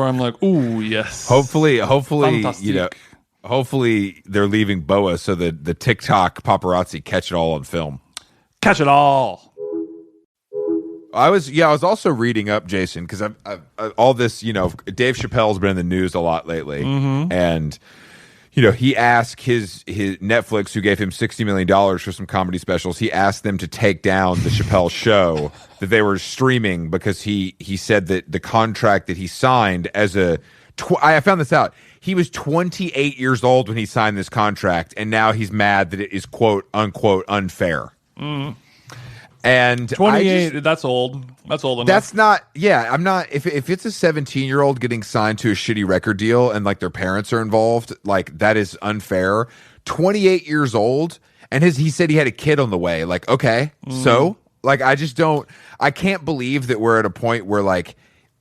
I'm like, ooh, yes. Hopefully, Fantastic. hopefully they're leaving Boa so that the TikTok paparazzi catch it all on film. Catch it all. I was also reading up, Jason, because I've all this, Dave Chappelle's been in the news a lot lately, and he asked his Netflix, who gave him $60 million for some comedy specials, he asked them to take down the Chappelle show that they were streaming because he said that the contract that he signed I found this out. He was 28 years old when he signed this contract, and now he's mad that it is quote unquote unfair. And 28, that's old. That's old enough. That's not, I'm not, if it's a 17-year-old getting signed to a shitty record deal and like their parents are involved, like that is unfair. 28 years old, and he said he had a kid on the way. Like, okay, so like I can't believe that we're at a point where like,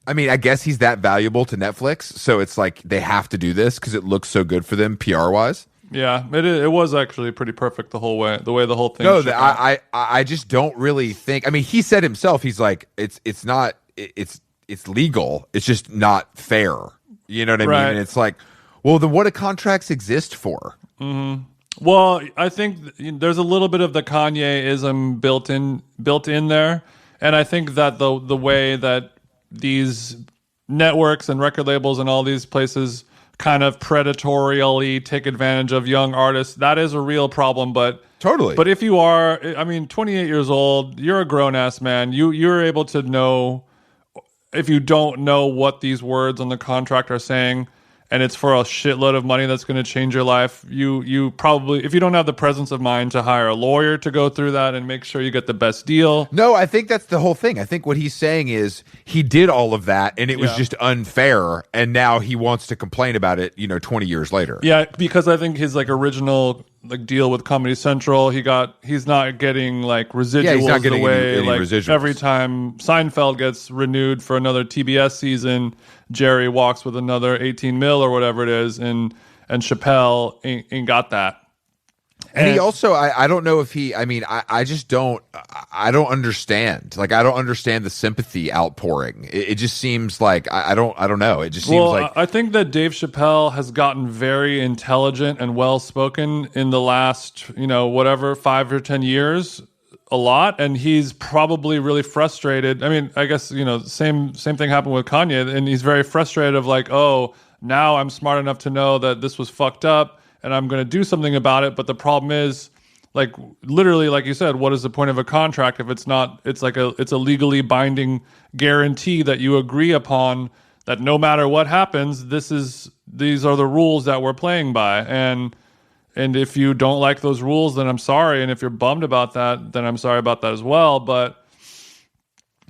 I mean, I guess he's that valuable to Netflix, so it's like they have to do this because it looks so good for them PR-wise. Yeah, it was actually pretty perfect the way the whole thing. No, I just don't really think. I mean, he said himself, he's like, it's legal. It's just not fair. You know what I mean? And it's like, well, then what do contracts exist for? Well, I think there's a little bit of the Kanye-ism built in there, and I think that the way that these networks and record labels and all these places kind of predatorially take advantage of young artists, that is a real problem. But totally. But if you are, 28 years old, you're a grown ass man. You're able to know if you don't know what these words on the contract are saying, and it's for a shitload of money that's going to change your life. You probably, if you don't have the presence of mind to hire a lawyer to go through that and make sure you get the best deal. No, I think that's the whole thing. I think what he's saying is he did all of that and it was just unfair, and now he wants to complain about it, 20 years later. Yeah, because I think his original deal with Comedy Central, he's not getting residuals. Yeah, he's not getting any residuals. Every time Seinfeld gets renewed for another TBS season, Jerry walks with another 18 mil or whatever it is, and Chappelle ain't got that. And he also, I don't know if he, I just don't, I don't understand. Like, I don't understand the sympathy outpouring. It just seems like, I don't know. It just seems like. I think that Dave Chappelle has gotten very intelligent and well-spoken in the last, 5 or 10 years, a lot. And he's probably really frustrated. I mean, I guess, same thing happened with Kanye. And he's very frustrated of oh, now I'm smart enough to know that this was fucked up, and I'm going to do something about it. But the problem is, literally, like you said, what is the point of a contract if it's not? It's a legally binding guarantee that you agree upon that no matter what happens, these are the rules that we're playing by. And And if you don't like those rules, then I'm sorry. And if you're bummed about that, then I'm sorry about that as well. But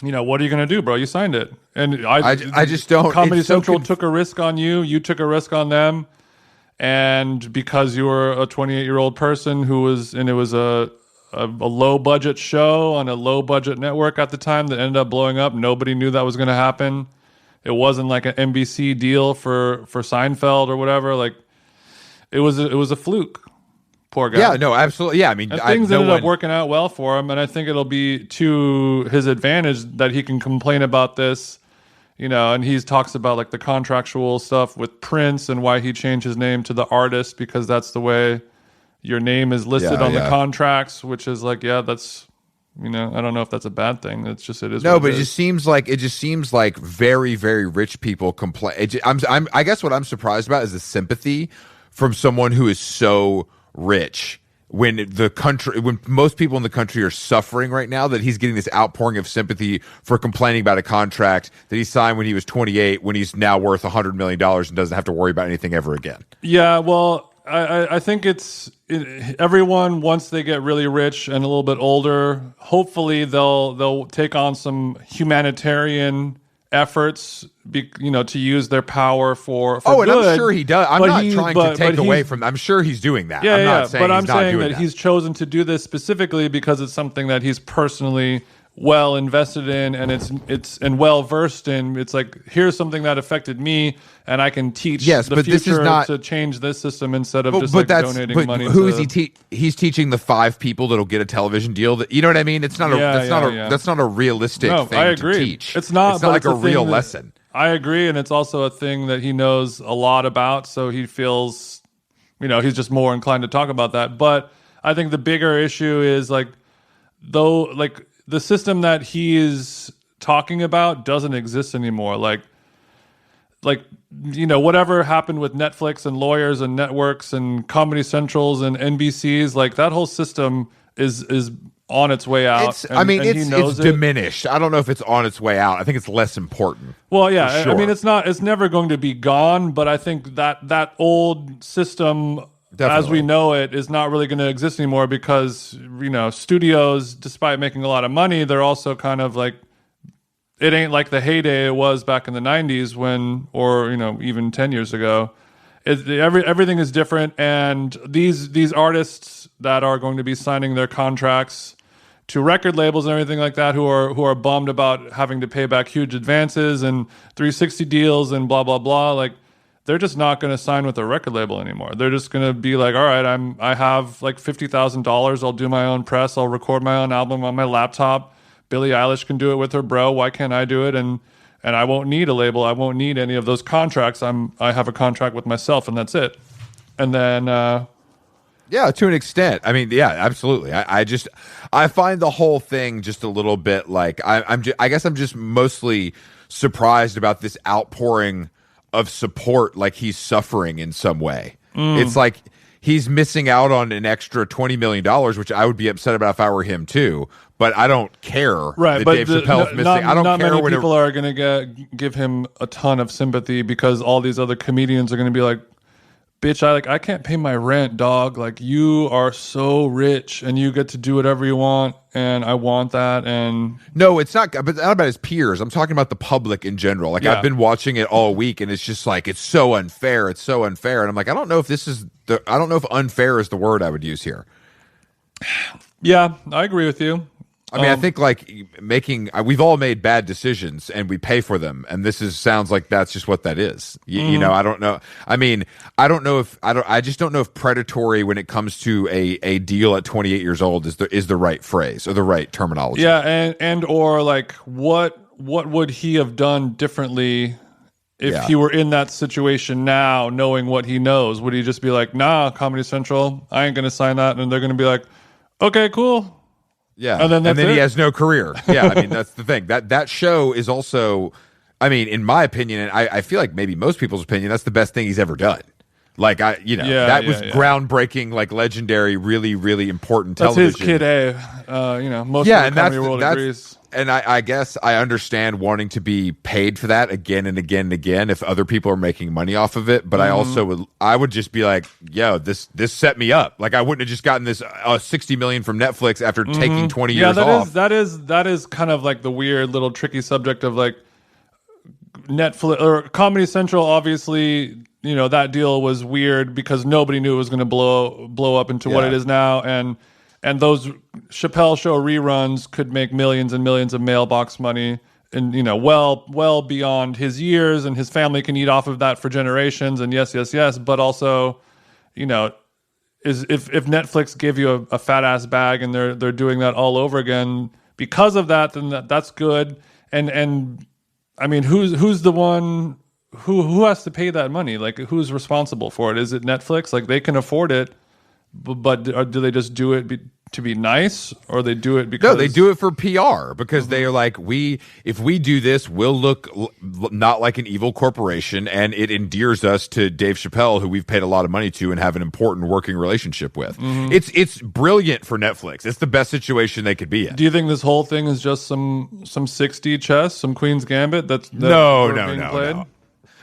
what are you going to do, bro? You signed it. And I just don't. Comedy Central took a risk on you. You took a risk on them. And because you were a 28-year-old person it was a low budget show on a low budget network at the time that ended up blowing up. Nobody knew that was going to happen. It wasn't like an NBC deal for Seinfeld or whatever. Like it was a fluke. Poor guy. Yeah, no, absolutely. Yeah, I mean, things ended up working out well for him, and I think it'll be to his advantage that he can complain about this, and he talks about like the contractual stuff with Prince and why he changed his name to the artist because that's the way your name is listed on the contracts, which is like, that's, I don't know if that's a bad thing. It's just, it is. No, but it just seems like very, very rich people complain. I guess what I'm surprised about is the sympathy from someone who is so rich when most people in the country are suffering right now, that he's getting this outpouring of sympathy for complaining about a contract that he signed when he was 28, when he's now worth $100 million and doesn't have to worry about anything ever again. Yeah, well, I think everyone, once they get really rich and a little bit older, hopefully they'll take on some humanitarian efforts, to use their power for good. And I'm sure he does. I'm not trying to take away from. I'm sure he's doing that. Yeah, I'm not saying but I'm saying that he's chosen to do this specifically because it's something that he's personally well invested in, and it's well versed in. It's like, here's something that affected me, and I can teach the future to change this system instead of donating money. Who is he? He's teaching the 5 people that'll get a television deal. That, you know what I mean? It's not that's not a realistic thing to teach. It's not like a real lesson. I agree, and it's also a thing that he knows a lot about, so he feels, he's just more inclined to talk about that. But I think the bigger issue is the system that he is talking about doesn't exist anymore. Whatever happened with Netflix and lawyers and networks and Comedy Centrals and NBCs, like that whole system is on its way out. It's diminished. I don't know if it's on its way out. I think it's less important. Well, yeah, sure. It's never going to be gone, but I think that old system, as we know it, is not really going to exist anymore because, studios, despite making a lot of money, they're also kind of like, it ain't like the heyday it was back in the 90s or even 10 years ago. Everything is different, and these artists that are going to be signing their contracts to record labels and everything like that, who are bummed about having to pay back huge advances and 360 deals and blah blah blah, like they're just not going to sign with a record label anymore. They're just going to be like, all right, I have like $50,000. I'll do my own press. I'll record my own album on my laptop. Billie Eilish can do it with her bro. Why can't I do it? And I won't need a label. I won't need any of those contracts. I have a contract with myself, and that's it. And then, yeah, to an extent. I mean, yeah, absolutely. I find the whole thing just a little bit like I guess I'm just mostly surprised about this outpouring of support, like he's suffering in some way. It's like he's missing out on an extra $20 million, which I would be upset about if I were him too. But I don't care. Right, that Dave Chappelle's missing. I don't care. Not many people are going to give him a ton of sympathy because all these other comedians are going to be like, bitch, I can't pay my rent, dog. Like, you are so rich and you get to do whatever you want, and I want that. And no, it's not. But not about his peers. I'm talking about the public in general. Like, I've been watching it all week, and it's just like, it's so unfair. It's so unfair. And I'm like, I don't know if unfair is the word I would use here. Yeah, I agree with you. I mean, I think like we've all made bad decisions and we pay for them, and sounds like that's just what that is. You know, I don't know. I mean, I just don't know if predatory when it comes to a deal at 28 years old is the right phrase or the right terminology. Yeah, and or like what would he have done differently if he were in that situation now, knowing what he knows? Would he just be like, nah, Comedy Central, I ain't gonna sign that, and they're gonna be like, okay, cool. Yeah, and then he has no career. Yeah, I mean, that's the thing. That show is also, I mean, in my opinion, and I feel like maybe most people's opinion, that's the best thing he's ever done. Like that was groundbreaking, like legendary, really, really important television. That's his kid A. Most of the comedy world agrees. And I guess I understand wanting to be paid for that again and again and again if other people are making money off of it. But I would just be like, yo, this set me up. Like I wouldn't have just gotten this $60 million from Netflix after taking 20 years off. That is kind of like the weird little tricky subject of like Netflix or Comedy Central. Obviously, that deal was weird because nobody knew it was going to blow up into what it is now, and those Chappelle show reruns could make millions and millions of mailbox money, and well beyond his years, and his family can eat off of that for generations. And yes, but also, if Netflix gave you a fat ass bag and they're doing that all over again because of that, then that's good. And I mean, who's the one? Who has to pay that money? Like, who's responsible for it? Is it Netflix? Like, they can afford it, but do they just do it to be nice, or they do it because... No, they do it for PR, because they are like, if we do this, we'll look not like an evil corporation, and it endears us to Dave Chappelle, who we've paid a lot of money to and have an important working relationship with. It's brilliant for Netflix. It's the best situation they could be in. Do you think this whole thing is just some 60 chess, some Queen's Gambit that's no.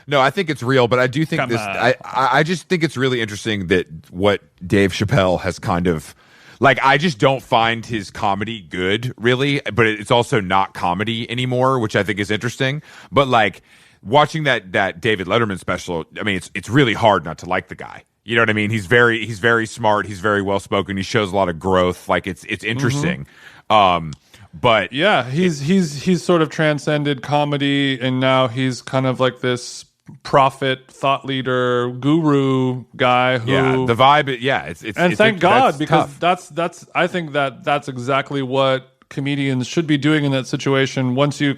No, I think it's real, but I do think I just think it's really interesting that what Dave Chappelle has kind of, like, I just don't find his comedy good, really, but it's also not comedy anymore, which I think is interesting. But like watching that David Letterman special, I mean, it's really hard not to like the guy. You know what I mean? He's very smart. He's very well spoken. He shows a lot of growth. Like it's interesting. But yeah, he's sort of transcended comedy, and now he's kind of like this prophet, thought leader, guru guy who the vibe it's thank God, because that's I think that's exactly what comedians should be doing in that situation. Once you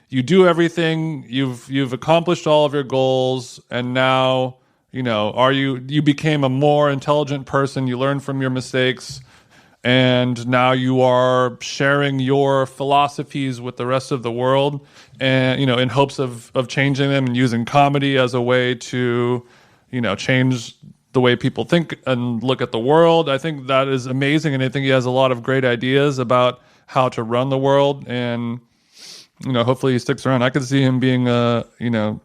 you do everything, you've accomplished all of your goals, and now you became a more intelligent person, you learn from your mistakes, and now you are sharing your philosophies with the rest of the world, and in hopes of changing them, and using comedy as a way to change the way people think and look at the world. I think that is amazing, and I think he has a lot of great ideas about how to run the world, and hopefully he sticks around. I could see him being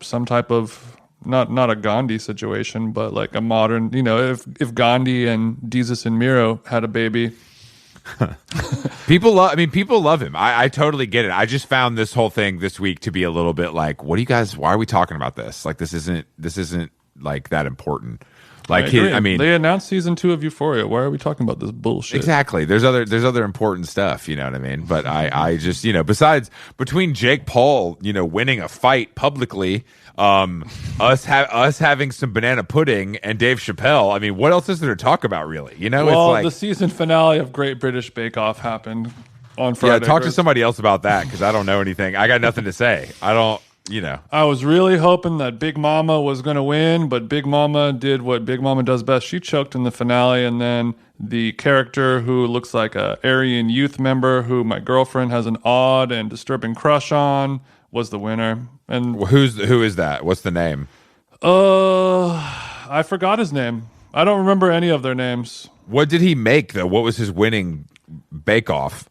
some type of not a Gandhi situation, but like a modern, if Gandhi and Jesus and Miro had a baby. People love him. I totally get it. I just found this whole thing this week to be a little bit like, why are we talking about this? Like, this isn't like that important. Like, they announced season 2 of Euphoria. Why are we talking about this bullshit? Exactly. There's other important stuff, you know what I mean? But I just, besides, between Jake Paul, winning a fight publicly, us having some banana pudding, and Dave Chappelle, I mean, what else is there to talk about, really? Well, it's like, the season finale of Great British Bakeoff happened on Friday. Yeah, talk to somebody else about that, because I don't know anything. I got nothing to say. I was really hoping that Big Mama was going to win, but Big Mama did what Big Mama does best. She choked in the finale, and then the character who looks like a Aryan youth member who my girlfriend has an odd and disturbing crush on was the winner. And who is that? What's the name? I forgot his name. I don't remember any of their names. What did he make, though? What was his winning bake-off?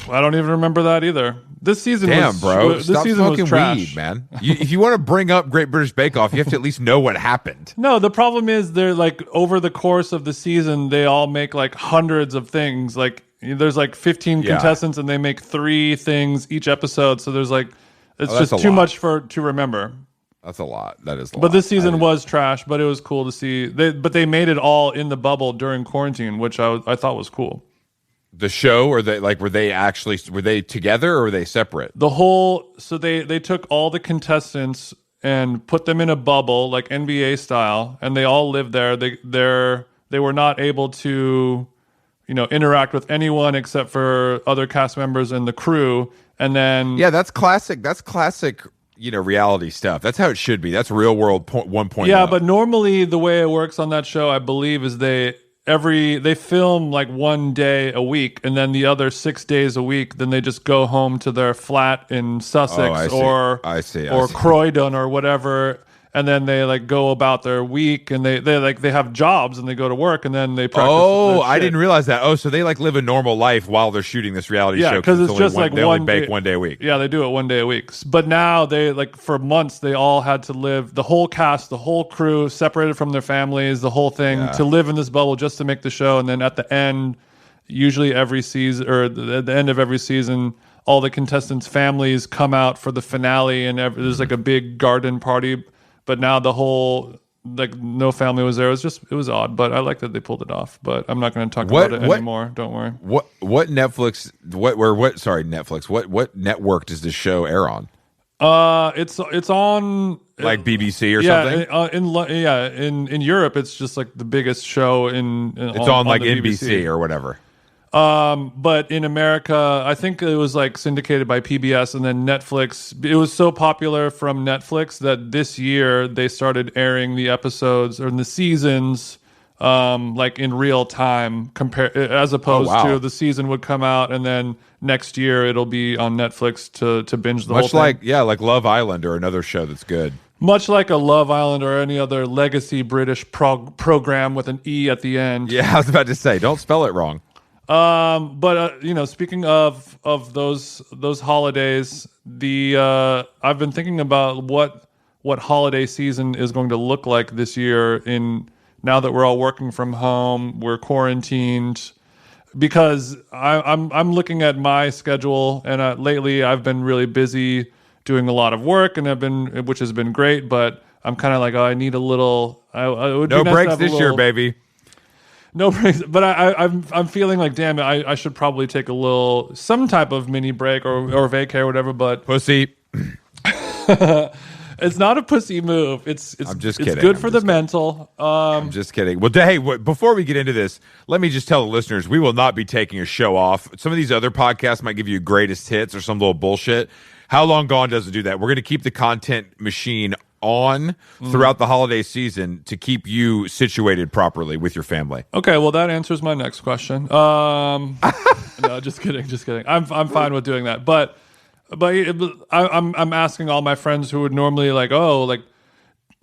I don't even remember that either. This season bro. This season was trash. Weed, man. If you want to bring up Great British Bakeoff, you have to at least know what happened. No, the problem is they're like, over the course of the season, they all make like hundreds of things. Like, there's like 15 contestants, and they make 3 things each episode. So there's like, it's just too much to remember. That's a lot. That is a lot. But this season was trash, but it was cool to see. But they made it all in the bubble during quarantine, which I thought was cool. The show, or were they together, or were they separate? So they took all the contestants and put them in a bubble, like NBA style, and they all lived there. They were not able to, interact with anyone except for other cast members and the crew. And then that's classic. That's classic. Reality stuff. That's how it should be. That's real world 1.0. Yeah, but normally the way it works on that show, I believe, is they film like 1 day a week, and then the other 6 days a week, then they just go home to their flat in Sussex or Croydon or whatever, and then they like go about their week, and they have jobs and they go to work, and then they practice. Oh, I didn't realize that. Oh, so they like live a normal life while they're shooting this reality show. Because it's just they only bake 1 day a week. Yeah, they do it 1 day a week. But now they like for months they all had to live, the whole cast, the whole crew, separated from their families, the whole thing, to live in this bubble just to make the show. And then at the end, usually every season or at the end of every season, all the contestants' families come out for the finale, and there's like a big garden party. But now the whole, like, no family was there. It was odd, but I like that they pulled it off. But I'm not going to talk about it anymore. Don't worry. What Netflix? Sorry, Netflix. What network does this show air on? It's on like BBC or something. In Europe, it's just like the biggest show it's on like NBC or whatever. But in America, I think it was like syndicated by PBS, and then Netflix. It was so popular from Netflix that this year they started airing the episodes or the seasons, like in real time, as opposed to the season would come out and then next year it'll be on Netflix to binge the whole thing. Like Love Island or another show that's good. Much like a Love Island or any other legacy British program with an E at the end. Yeah, I was about to say, don't spell it wrong. But speaking of those holidays, I've been thinking about what holiday season is going to look like this year. Now that we're all working from home, we're quarantined. Because I'm looking at my schedule, and lately I've been really busy doing a lot of work, and which has been great. But I'm kind of like, I need a little. No breaks this year, baby. No breaks, but I'm feeling like, damn it, I should probably take some type of mini break or vacay or whatever. But pussy, it's not a pussy move. It's I'm just kidding. It's good for the mental. I'm just kidding. Well, hey, before we get into this, let me just tell the listeners we will not be taking a show off. Some of these other podcasts might give you greatest hits or some little bullshit. How Long Gone doesn't do that. We're going to keep the content machine on throughout the holiday season to keep you situated properly with your family. Okay, well that answers my next question. No, just kidding. I'm fine with doing that, but I'm asking all my friends who would normally like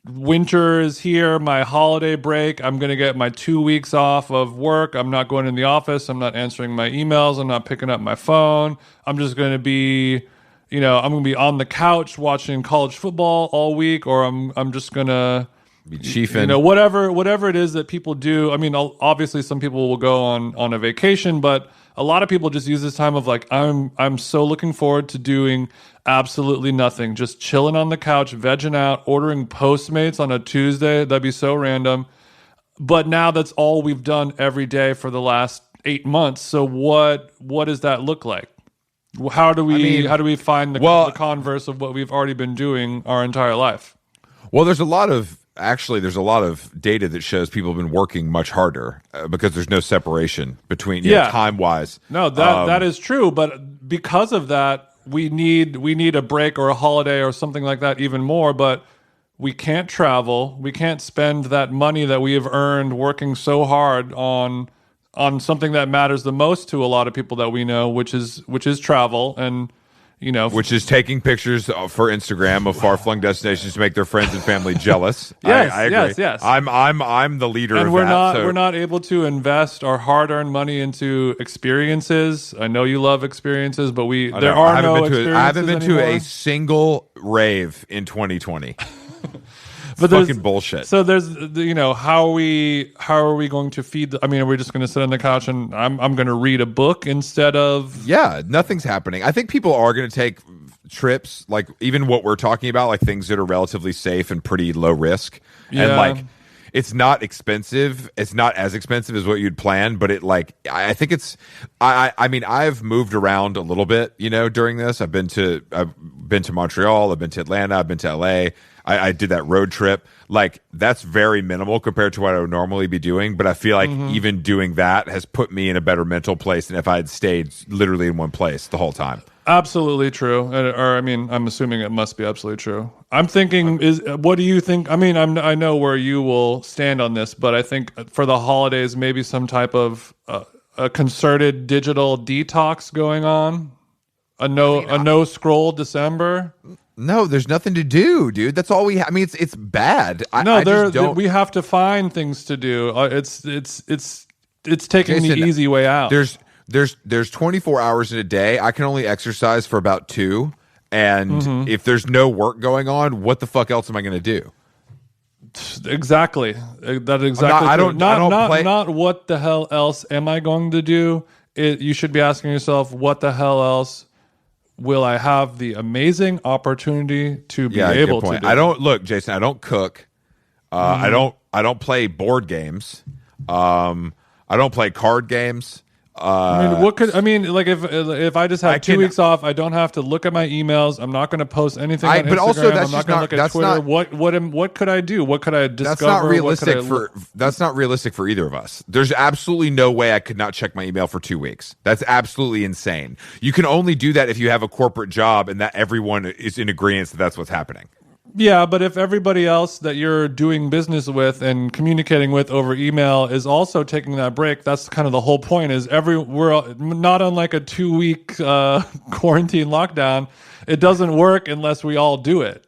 winter is here, my holiday break. I'm gonna get my 2 weeks off of work. I'm not going in the office. I'm not answering my emails. I'm not picking up my phone. I'm just gonna be. I'm going to be on the couch watching college football all week, or I'm just going to be chiefing. Whatever it is that people do. I mean, obviously some people will go on a vacation, but a lot of people just use this time of like, I'm so looking forward to doing absolutely nothing, just chilling on the couch, vegging out, ordering Postmates on a Tuesday. That'd be so random. But now that's all we've done every day for the last 8 months. So what does that look like? How do we find the converse of what we've already been doing our entire life? Well, there's a lot of data that shows people have been working much harder because there's no separation between time wise. No, that is true, but because of that, we need a break or a holiday or something like that even more. But we can't travel. We can't spend that money that we have earned working so hard on something that matters the most to a lot of people that we know, which is travel, and which is taking pictures for Instagram of far-flung destinations to make their friends and family jealous. Yes, I agree. Yes. I'm the leader and of that. And we're not able to invest our hard-earned money into experiences. I know you love experiences, but I haven't been to a single rave in 2020. But fucking bullshit. So there's, how are we going to feed? Are we just going to sit on the couch and I'm going to read a book instead of? Yeah, nothing's happening. I think people are going to take trips, like even what we're talking about, like things that are relatively safe and pretty low risk, and like it's not expensive. It's not as expensive as what you'd plan, but I think it's. I've moved around a little bit, during this. I've been to Montreal. I've been to Atlanta. I've been to LA. I did that road trip. Like, that's very minimal compared to what I would normally be doing. But I feel like even doing that has put me in a better mental place than if I had stayed literally in one place the whole time. Absolutely true. I'm assuming it must be absolutely true. I'm thinking, what do you think? I know where you will stand on this, but I think for the holidays, maybe some type of a concerted digital detox going on. A no scroll December. No, there's nothing to do, dude. That's all we have. I mean, it's bad. No, I just don't. we have to find things to do. It's taking Jason, the easy way out. There's 24 hours in a day. I can only exercise for about 2, and if there's no work going on, what the fuck else am I going to do? Exactly. That exactly. I don't play. Not what the hell else am I going to do? You should be asking yourself, what the hell else will I have the amazing opportunity to be able to do? I don't look, Jason. I don't cook. I don't play board games. I don't play card games. Like if I just have 2 weeks off, I don't have to look at my emails. I'm not going to post anything on Instagram. But also, I'm not going to look at Twitter. What could I do? What could I discover? That's not realistic that's not realistic for either of us. There's absolutely no way I could not check my email for 2 weeks. That's absolutely insane. You can only do that if you have a corporate job and that everyone is in agreement that that's what's happening. Yeah, but if everybody else that you're doing business with and communicating with over email is also taking that break, that's kind of the whole point. We're not unlike a 2-week quarantine lockdown. It doesn't work unless we all do it,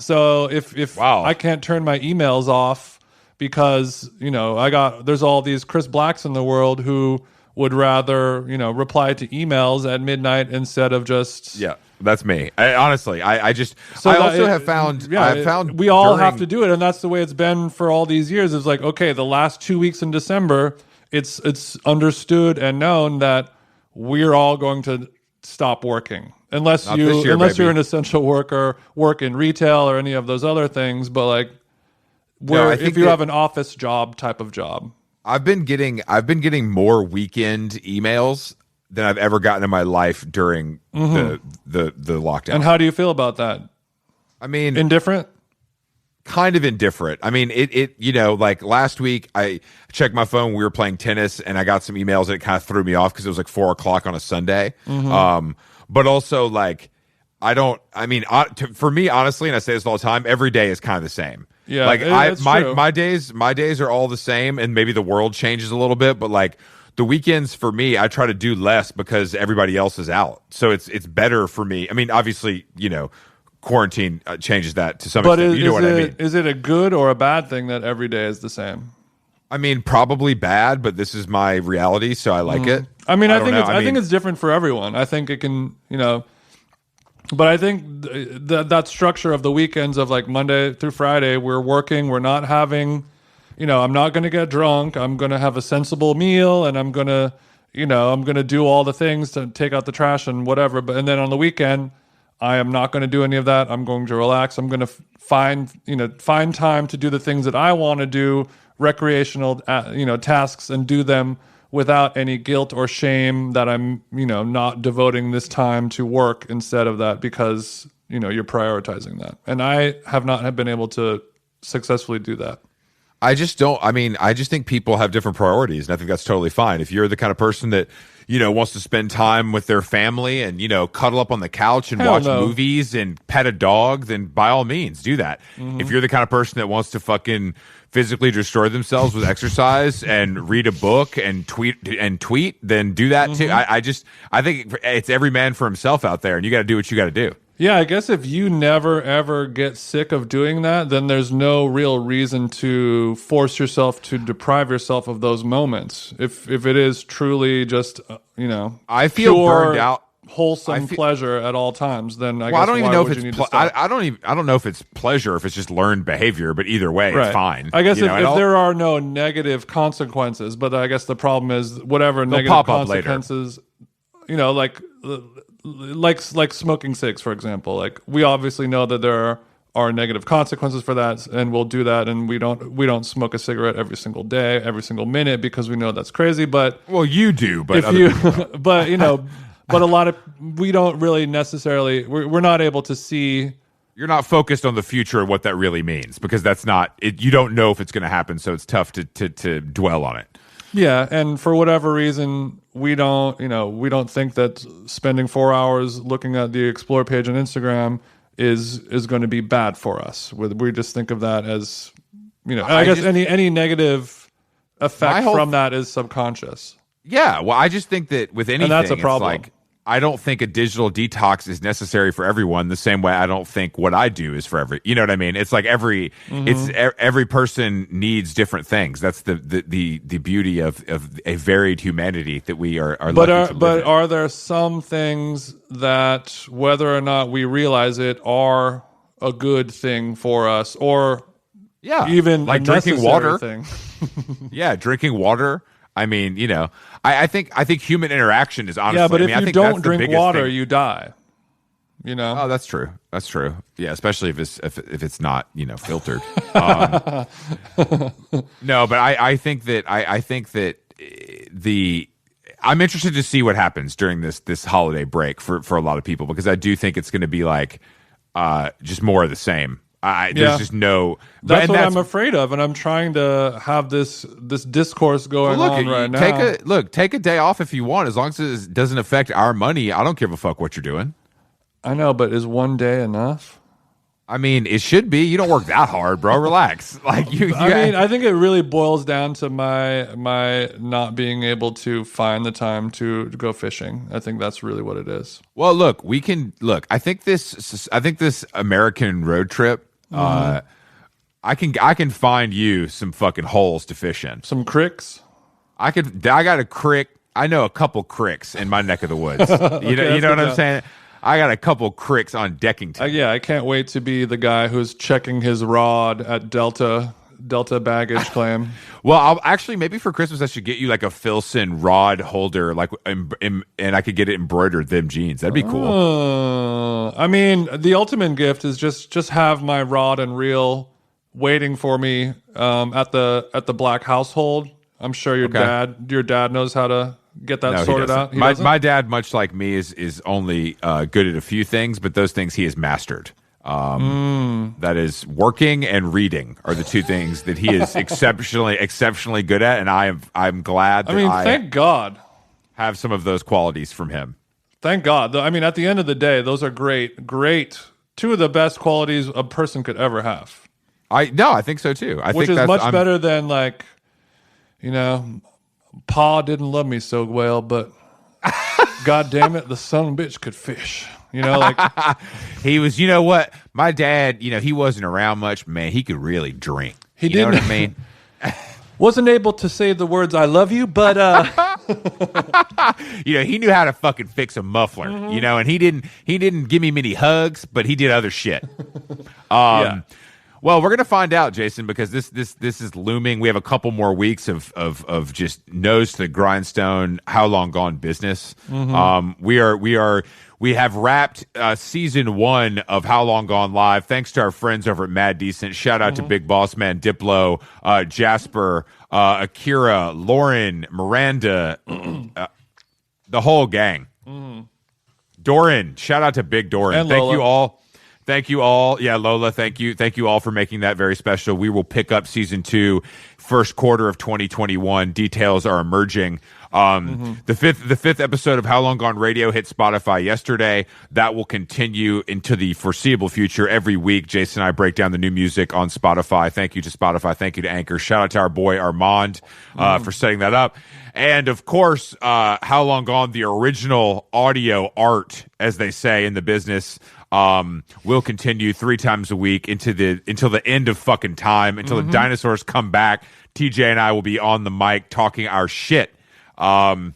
So if I can't turn my emails off because there's all these Chris Blacks in the world who would rather reply to emails at midnight instead of just That's me. I honestly have found we all have to do it, and that's the way it's been for all these years. It's like, okay, the last 2 weeks in December, it's understood and known that we're all going to stop working unless you're an essential worker, work in retail or any of those other things. But if you have an office job type of job, I've been getting more weekend emails than I've ever gotten in my life during the lockdown. And how do you feel about that? I mean, indifferent? Kind of indifferent. I mean, like last week I checked my phone. We were playing tennis and I got some emails and it kind of threw me off because it was like 4:00 on a Sunday. But also for me, honestly, and I say this all the time, every day is kind of the same. Yeah, my days are all the same, and maybe the world changes a little bit, but like the weekends for me, I try to do less because everybody else is out. So it's better for me. I mean, obviously, quarantine changes that to some extent. You know what I mean? Is it a good or a bad thing that every day is the same? I mean, probably bad, but this is my reality, so I like it. I mean, I think it's different for everyone. I think it can, but I think that structure of the weekends of like Monday through Friday, we're working, we're not having, I'm not going to get drunk. I'm going to have a sensible meal, and I'm going to do all the things to take out the trash and whatever. And then on the weekend, I am not going to do any of that. I'm going to relax. I'm going to find time to do the things that I want to do, recreational, tasks, and do them without any guilt or shame that I'm, not devoting this time to work instead of that because, you're prioritizing that. And I have not been able to successfully do that. I just think people have different priorities, and I think that's totally fine. If you're the kind of person that, wants to spend time with their family and, cuddle up on the couch and watch movies and pet a dog, then by all means do that. If you're the kind of person that wants to fucking physically destroy themselves with exercise and read a book and tweet, then do that too. I think it's every man for himself out there, and you got to do what you got to do. Yeah, I guess if you never ever get sick of doing that, then there's no real reason to force yourself to deprive yourself of those moments. If it is truly just I feel pure, burned out, wholesome pleasure at all times, then I don't even know if it's I don't know if it's pleasure, if it's just learned behavior, but either way, it's fine. I guess if there are no negative consequences, but I guess the problem is whatever negative consequences, like smoking cigs, for example. Like, we obviously know that there are negative consequences for that, and we'll do that, and we don't smoke a cigarette every single day, every single minute, because we know that's crazy. But you do, but but a lot of we don't really necessarily. We're not able to see. You're not focused on the future and what that really means, because that's not it. You don't know if it's going to happen, so it's tough to dwell on it. Yeah, and for whatever reason, we don't think that spending 4 hours looking at the Explore page on Instagram is going to be bad for us. We just think of that as, I guess any negative effect from that is subconscious. Yeah, well, I just think that with anything, and that's a problem. I don't think a digital detox is necessary for everyone. The same way I don't think what I do is for every. You know what I mean? It's like every person needs different things. That's the beauty of a varied humanity that we are. But are there some things that, whether or not we realize it, are a good thing for us, or even like a drinking water thing? Yeah, drinking water. I mean, I think human interaction is honestly. Yeah, but if I you think don't drink water, thing. you die. Oh, that's true. That's true. Yeah, especially if it's not filtered. No, but I think that I'm interested to see what happens during this holiday break for a lot of people, because I do think it's going to be like just more of the same. There's just no. That's what I'm afraid of, and I'm trying to have this discourse going on right now. Take a day off if you want, as long as it doesn't affect our money. I don't give a fuck what you're doing. I know, but is one day enough? I mean, it should be. You don't work that hard, bro. Relax. Like I think it really boils down to my not being able to find the time to go fishing. I think that's really what it is. Well, I think this American road trip. I can find you some fucking holes to fish in. Some cricks. I got a crick. I know a couple cricks in my neck of the woods. You know what I'm saying? I got a couple cricks on Deckington. Yeah, I can't wait to be the guy who's checking his rod at Delta baggage claim. Well, I'll actually, maybe for Christmas I should get you like a Filson rod holder, like, and I could get it embroidered them jeans. That'd be cool. I mean, the ultimate gift is just have my rod and reel waiting for me at the Black household. I'm sure your dad knows how to get that sorted out. My dad, much like me, is only good at a few things, but those things he has mastered. That is, working and reading are the two things that he is exceptionally good at, and I'm glad that thank God, have some of those qualities from him. Thank God. I mean, at the end of the day, those are great, two of the best qualities a person could ever have. I think so too. Which is much better than, like, Pa didn't love me so well, but God damn it, the son of a bitch could fish. Like he was. You know what? My dad, he wasn't around much. Man, he could really drink. He didn't. Know what I mean? Wasn't able to say the words "I love you," but he knew how to fucking fix a muffler. And he didn't give me many hugs, but he did other shit. Yeah. Well, we're gonna find out, Jason, because this is looming. We have a couple more weeks of just nose to the grindstone, how long gone business. We have wrapped season 1 of How Long Gone Live. Thanks to our friends over at Mad Decent. Shout out to Big Boss Man Diplo, Jasper, Akira, Lauren, Miranda, the whole gang. Doran, shout out to Big Doran. And Lola. Thank you all. Yeah, Lola, thank you. Thank you all for making that very special. We will pick up season 2 first quarter of 2021. Details are emerging. The fifth episode of How Long Gone Radio hit Spotify yesterday. That will continue into the foreseeable future. Every week, Jason and I break down the new music on Spotify. Thank you to Spotify. Thank you to Anchor. Shout out to our boy Armand for setting that up. And of course, How Long Gone, the original audio art, as they say in the business, will continue 3 times a week until the end of fucking time, until the dinosaurs come back. TJ and I will be on the mic talking our shit. Even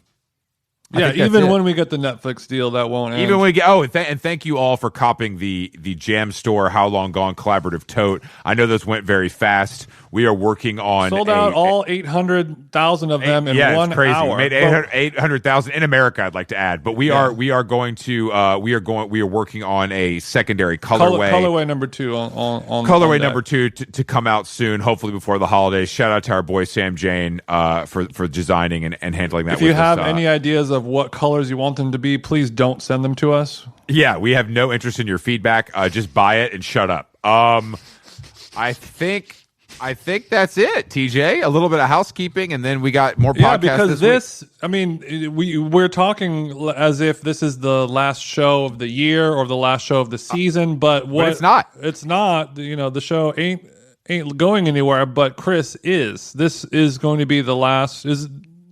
when we get the Netflix deal, that won't end. Even when we get and thank you all for copping the Jam Store How Long Gone collaborative tote. I know those went very fast. We are working on sold out all 800,000 of them in 1 crazy. hour. Made 800,000 in America, I'd like to add. But we are working on a secondary colorway number 2 on colorway number 2 to come out soon, hopefully before the holidays. Shout out to our boy Sam Jane for designing and handling that. If you have any ideas of what colors you want them to be, please don't send them to us. Yeah, we have no interest in your feedback. Just buy it and shut up. I think that's it, TJ. A little bit of housekeeping, and then we got more podcasts. Yeah, because we're talking as if this is the last show of the year or the last show of the season, but it's not. It's not. The show ain't going anywhere. But Chris is. This is going to be the last.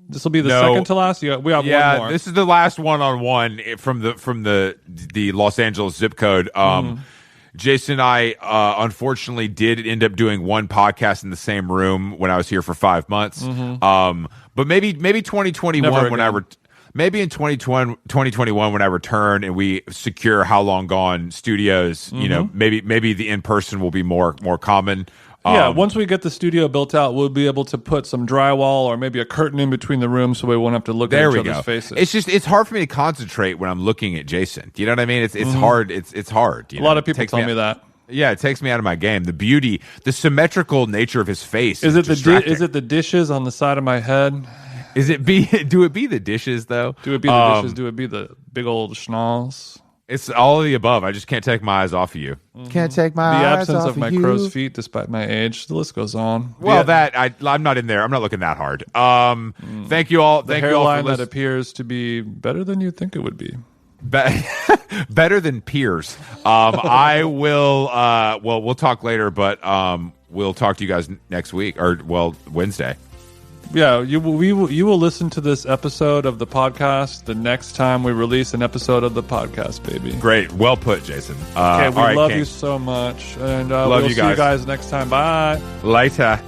This will be the No. second to last. We have one more. This is the last one-on-one from the Los Angeles zip code. Jason and I unfortunately did end up doing one podcast in the same room when I was here for 5 months. But maybe 2021 when maybe in 2021 when I return and we secure How Long Gone Studios, you know, maybe the in-person will be more common. Yeah, once we get the studio built out, we'll be able to put some drywall or maybe a curtain in between the rooms so we won't have to look at each other's faces. It's hard for me to concentrate when I'm looking at Jason. Do you know what I mean? It's hard. It's hard. A lot of people tell me that. Yeah, it takes me out of my game. The beauty, the symmetrical nature of his face. Is it the dishes on the side of my head? Do it be the dishes though? Do it be the dishes? Do it be the big old schnoz? It's all of the above. I just can't take my eyes off of you. Can't take my eyes off of you. The absence of my crow's feet, despite my age. The list goes on. Well, I'm not in there. I'm not looking that hard. Thank you all. The hairline that appears to be better than you think it would be. Better than peers. I will. We'll talk later, but we'll talk to you guys next week or Wednesday. Yeah, you will listen to this episode of the podcast the next time we release an episode of the podcast, baby. Great. Well put, Jason. Okay, we love you so much. And we'll see you guys next time. Bye. Later.